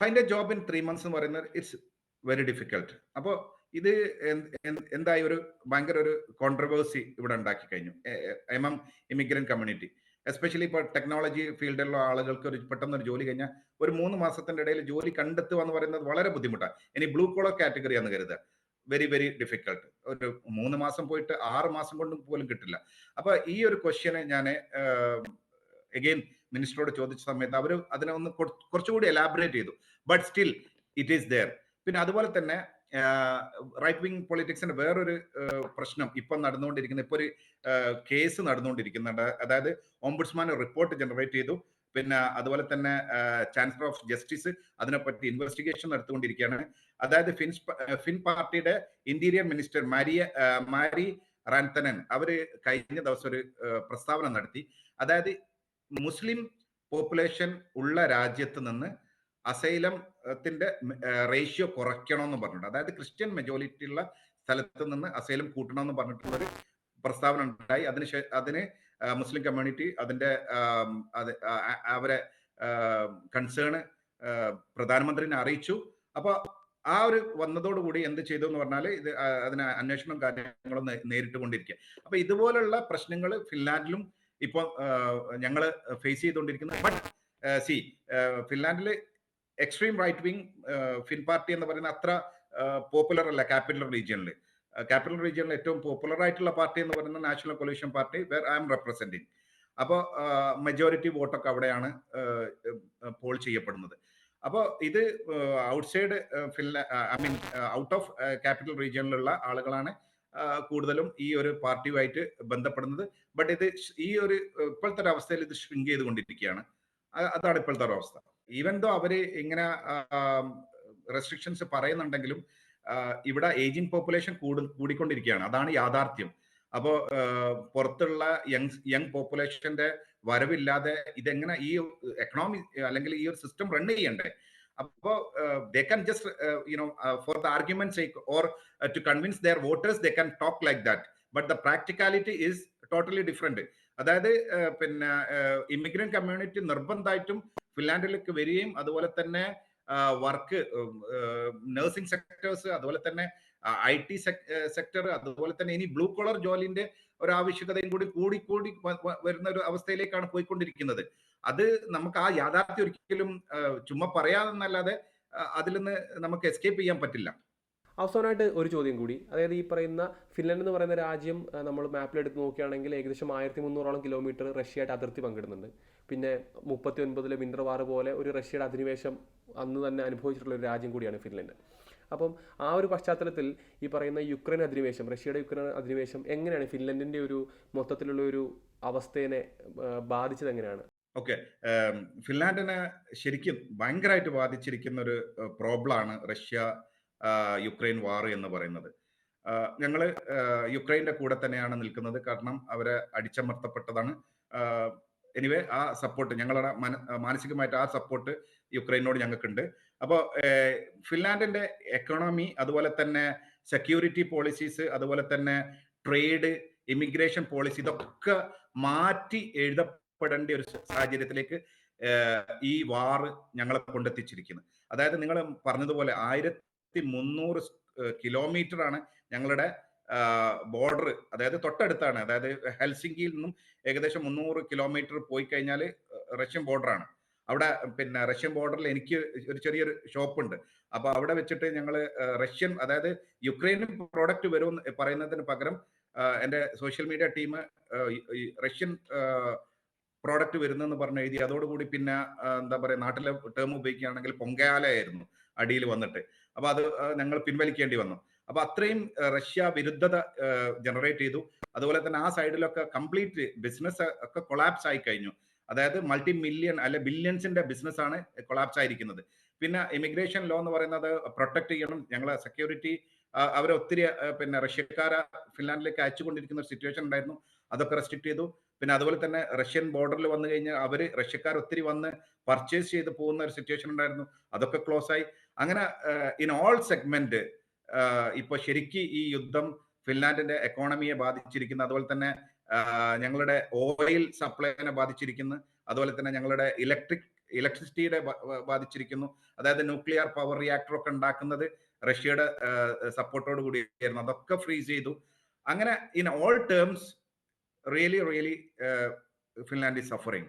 find A job in 3 months എന്ന് പറയുന്നത് ഇറ്റ്സ് വെരി ഡിഫിക്കൽട്ട്. അപ്പോൾ ഇത് എന്തായി ഒരു ഭയങ്കര ഒരു കോൺട്രവേഴ്സി ഇവിടെ ഉണ്ടാക്കി കഴിഞ്ഞു എമംഗ് ഇമിഗ്രന്റ് കമ്മ്യൂണിറ്റി. എസ്പെഷ്യലി ഇപ്പോൾ ടെക്നോളജി ഫീൽഡിലുള്ള ആളുകൾക്ക് പെട്ടെന്ന് ഒരു ജോലി കഴിഞ്ഞാൽ ഒരു 3 മാസത്തിന്റെ ഇടയിൽ ജോലി കണ്ടെത്തുക എന്ന് പറയുന്നത് വളരെ ബുദ്ധിമുട്ടാണ്. ഇനി ബ്ലൂ കോളർ കാറ്റഗറി എന്ന് കരുതുക, വെരി വെരി ഡിഫിക്കൽട്ട്. ഒരു 3 മാസം പോയിട്ട് 6 മാസം കൊണ്ടും പോലും കിട്ടില്ല. അപ്പൊ ഈ ഒരു ക്വസ്റ്റ്യന് ഞാൻ അഗെയിൻ മിനിസ്റ്ററോട് ചോദിച്ച സമയത്ത് അവർ അതിനെ ഒന്ന് കുറച്ചുകൂടി എലാബറേറ്റ് ചെയ്തു. But still it is there. പിന്നെ അതുപോലെ തന്നെ റൈറ്റ് വിങ് പൊളിറ്റിക്സിന്റെ വേറൊരു പ്രശ്നം ഇപ്പം നടന്നുകൊണ്ടിരിക്കുന്ന, ഇപ്പൊ ഒരു കേസ് നടന്നുകൊണ്ടിരിക്കുന്നുണ്ട്. അതായത് ഓംബുഡ്സ്മാൻ റിപ്പോർട്ട് ജനറേറ്റ് ചെയ്തു. പിന്നെ അതുപോലെ തന്നെ ചാൻസലർ ഓഫ് ജസ്റ്റിസ് അതിനെപ്പറ്റി ഇൻവെസ്റ്റിഗേഷൻ നടത്തുകൊണ്ടിരിക്കുകയാണ്. അതായത് ഫിൻ പാർട്ടിയുടെ ഇന്റീരിയർ മിനിസ്റ്റർ മാരി റാൻതനൻ അവര് കഴിഞ്ഞ ദിവസം ഒരു പ്രസ്താവന നടത്തി. അതായത് മുസ്ലിം പോപ്പുലേഷൻ ഉള്ള രാജ്യത്ത് നിന്ന് അസൈലത്തിന്റെ റേഷ്യോ കുറയ്ക്കണമെന്ന് പറഞ്ഞിട്ടുണ്ട്. അതായത് ക്രിസ്ത്യൻ മെജോറിറ്റി ഉള്ള സ്ഥലത്ത് നിന്ന് അസൈലം കൂട്ടണമെന്ന് പറഞ്ഞിട്ടുള്ളൊരു പ്രസ്താവന ഉണ്ടായി. അതിന് മുസ്ലിം കമ്മ്യൂണിറ്റി അതിന്റെ അവരെ കൺസേൺ പ്രധാനമന്ത്രിനെ അറിയിച്ചു. അപ്പൊ ആ ഒരു വന്നതോടുകൂടി എന്ത് ചെയ്തു എന്ന് പറഞ്ഞാൽ ഇത് അതിന് അന്വേഷണം കാര്യങ്ങളും നേരിട്ട് കൊണ്ടിരിക്കുക. അപ്പൊ ഇതുപോലുള്ള പ്രശ്നങ്ങൾ ഫിൻലാൻഡിലും ഇപ്പൊ ഞങ്ങൾ ഫേസ് ചെയ്തുകൊണ്ടിരിക്കുന്നത്. ബട്ട് ഫിൻലാൻഡിൽ extreme right wing Finn party എന്ന് പറയുന്ന അത്ര പോപ്പുലർ അല്ല ക്യാപിറ്റൽ റീജിയനിൽ. ക്യാപിറ്റൽ റീജിയനിൽ ഏറ്റവും പോപ്പുലർ ആയിട്ടുള്ള പാർട്ടി എന്ന് പറയുന്നത് national coalition party, where I am representing. അപ്പോൾ മെജോറിറ്റി വോട്ടൊക്കെ അവിടെയാണ് പോൾ ചെയ്യപ്പെടുന്നത്. അപ്പോൾ ഇത് outside I mean out of capital റീജിയനിലുള്ള ആളുകളാണ് കൂടുതലും ഈ ഒരു പാർട്ടിയുമായിട്ട് ബന്ധപ്പെടുന്നത്. ബട്ട് ഇത് ഈ ഒരു ഇപ്പോഴത്തെ ഒരു അവസ്ഥയിൽ ഇത് ഷ്രിങ്ക് ചെയ്തുകൊണ്ടിരിക്കുകയാണ്. അതാണ് ഇപ്പോഴത്തെ ഒരു അവസ്ഥ. ഈവൻ ദോ അവര് ഇങ്ങനെ റെസ്ട്രിക്ഷൻസ് പറയുന്നുണ്ടെങ്കിലും ഇവിടെ ഏജിങ് പോപ്പുലേഷൻ കൂടിക്കൊണ്ടിരിക്കുകയാണ്. അതാണ് യാഥാർത്ഥ്യം. അപ്പോ പുറത്തുള്ള യങ് പോപ്പുലേഷന്റെ വരവില്ലാതെ ഇതെങ്ങനെ ഈ എക്കണോമി അല്ലെങ്കിൽ ഈ ഒരു സിസ്റ്റം റൺ ചെയ്യണ്ടേ? അപ്പോ they can just for the argument sake or to convince their voters they can talk like that. But the practicality is totally different. അതായത് പിന്നെ ഇമിഗ്രന്റ് കമ്മ്യൂണിറ്റി നിർബന്ധമായിട്ടും ഫിൻലാൻഡിലേക്ക് വരികയും അതുപോലെ തന്നെ വർക്ക് നഴ്സിംഗ് സെക്ടേഴ്സ്, അതുപോലെ തന്നെ IT സെക്ടർ, അതുപോലെ തന്നെ ഇനി ബ്ലൂ കോളർ ജോലിന്റെ ഒരു ആവശ്യകതയും കൂടി വരുന്ന ഒരു അവസ്ഥയിലേക്കാണ് പോയിക്കൊണ്ടിരിക്കുന്നത്. അത് നമുക്ക് ആ യാഥാർത്ഥ്യം ഒരിക്കലും ചുമ്മാ പറയാതെന്നല്ലാതെ അതിൽ നിന്ന് നമുക്ക് എസ്കേപ്പ് ചെയ്യാൻ പറ്റില്ല. അവസാനമായിട്ട് ഒരു ചോദ്യം കൂടി. അതായത് ഈ പറയുന്ന ഫിൻലൻഡ് എന്ന് പറയുന്ന രാജ്യം നമ്മൾ മാപ്പിലെടുത്ത് നോക്കുകയാണെങ്കിൽ ഏകദേശം 1300ഓളം കിലോമീറ്റർ റഷ്യയായിട്ട് അതിർത്തി പങ്കിടുന്നുണ്ട്. പിന്നെ 39 വിന്റർ വാർ പോലെ ഒരു റഷ്യയുടെ അധിനിവേശം അന്ന് തന്നെ അനുഭവിച്ചിട്ടുള്ള ഒരു രാജ്യം കൂടിയാണ് ഫിൻലൻഡ്. അപ്പം ആ ഒരു പശ്ചാത്തലത്തിൽ ഈ പറയുന്ന യുക്രൈൻ അധിനിവേശം, റഷ്യയുടെ യുക്രൈൻ അധിനിവേശം എങ്ങനെയാണ് ഫിൻലൻഡിന്റെ ഒരു മൊത്തത്തിലുള്ള ഒരു അവസ്ഥയെ ബാധിച്ചത് എങ്ങനെയാണ്? ഓക്കെ, ഫിൻലാൻഡിനെ ശരിക്കും ഭയങ്കരമായിട്ട് ബാധിച്ചിരിക്കുന്ന ഒരു പ്രോബ്ലമാണ് റഷ്യ യുക്രൈൻ വാർ എന്ന് പറയുന്നത്. ഞങ്ങള് യുക്രൈന്റെ കൂടെ തന്നെയാണ് നിൽക്കുന്നത്. കാരണം അവരെ അടിച്ചമർത്തപ്പെട്ടതാണ്. എനിവേ ആ സപ്പോർട്ട് ഞങ്ങളുടെ മാനസികമായിട്ട് ആ സപ്പോർട്ട് യുക്രൈനോട് ഞങ്ങൾക്കുണ്ട്. അപ്പോൾ ഫിൻലാൻഡിന്റെ എക്കണോമി, അതുപോലെ തന്നെ സെക്യൂരിറ്റി പോളിസീസ്, അതുപോലെ തന്നെ ട്രേഡ്, ഇമിഗ്രേഷൻ പോളിസി, ഇതൊക്കെ മാറ്റി എഴുതപ്പെടേണ്ട ഒരു സാഹചര്യത്തിലേക്ക് ഈ വാർ ഞങ്ങളെ കൊണ്ടെത്തിച്ചിരിക്കുന്നത്. അതായത് നിങ്ങൾ പറഞ്ഞതുപോലെ 1300 കിലോമീറ്റർ ആണ് ഞങ്ങളുടെ ബോർഡർ. അതായത് തൊട്ടടുത്താണ്. അതായത് ഹെൽസിങ്കിയിൽ നിന്നും ഏകദേശം 300 കിലോമീറ്റർ പോയി കഴിഞ്ഞാൽ റഷ്യൻ ബോർഡറാണ്. അവിടെ പിന്നെ റഷ്യൻ ബോർഡറിൽ എനിക്ക് ഒരു ചെറിയൊരു ഷോപ്പ് ഉണ്ട്. അപ്പൊ അവിടെ വെച്ചിട്ട് ഞങ്ങൾ റഷ്യൻ, അതായത് യുക്രൈനിൽ പ്രോഡക്റ്റ് വരും പറയുന്നതിന് പകരം എൻ്റെ social media team Russian product വരുന്നെന്ന് പറഞ്ഞ് എഴുതി. അതോടുകൂടി പിന്നെ എന്താ പറയുക, നാട്ടിലെ ടേം ഉപയോഗിക്കുകയാണെങ്കിൽ പൊങ്കാലയായിരുന്നു അടിയിൽ വന്നിട്ട്. അപ്പൊ അത് ഞങ്ങൾ പിൻവലിക്കേണ്ടി വന്നു. അപ്പൊ അത്രയും റഷ്യ വിരുദ്ധത ജനറേറ്റ് ചെയ്തു. അതുപോലെ തന്നെ ആ സൈഡിലൊക്കെ കംപ്ലീറ്റ് ബിസിനസ് ഒക്കെ കൊളാപ്സ് ആയി കഴിഞ്ഞു. അതായത് മൾട്ടി മില്യൺ അല്ലെ ബില്യൺസിന്റെ ബിസിനസ് ആണ് കൊളാപ്സ് ആയിരിക്കുന്നത്. പിന്നെ ഇമിഗ്രേഷൻ ലോ എന്ന് പറയുന്നത് പ്രൊട്ടക്ട് ചെയ്യണം. ഞങ്ങളെ സെക്യൂരിറ്റി അവരെ ഒത്തിരി പിന്നെ റഷ്യക്കാരെ ഫിൻലാൻഡിലേക്ക് അയച്ചുകൊണ്ടിരിക്കുന്ന ഒരു സിറ്റുവേഷൻ ഉണ്ടായിരുന്നു. അതൊക്കെ റെസ്ട്രിക്ട് ചെയ്തു. പിന്നെ അതുപോലെ തന്നെ റഷ്യൻ ബോർഡറിൽ വന്നു കഴിഞ്ഞാൽ അവര് റഷ്യക്കാർ ഒത്തിരി വന്ന് പർച്ചേസ് ചെയ്ത് പോകുന്ന ഒരു സിറ്റുവേഷൻ ഉണ്ടായിരുന്നു. അതൊക്കെ ക്ലോസ് ആയി. അങ്ങനെ ഇൻ ഓൾ സെഗ്മെന്റ് ഇപ്പൊ ശരിക്ക് ഈ യുദ്ധം ഫിൻലാൻഡിന്റെ എക്കോണമിയെ ബാധിച്ചിരിക്കുന്നു. അതുപോലെ തന്നെ ഞങ്ങളുടെ ഓയിൽ സപ്ലൈനെ ബാധിച്ചിരിക്കുന്നു. അതുപോലെ തന്നെ ഞങ്ങളുടെ ഇലക്ട്രിസിറ്റിയുടെ ബാധിച്ചിരിക്കുന്നു. അതായത് ന്യൂക്ലിയർ പവർ റിയാക്ടർ ഒക്കെ ഉണ്ടാക്കുന്നത് റഷ്യയുടെ സപ്പോർട്ടോട് കൂടിയായിരുന്നു. അതൊക്കെ ഫ്രീസ് ചെയ്തു. അങ്ങനെ in all terms really Finland is suffering.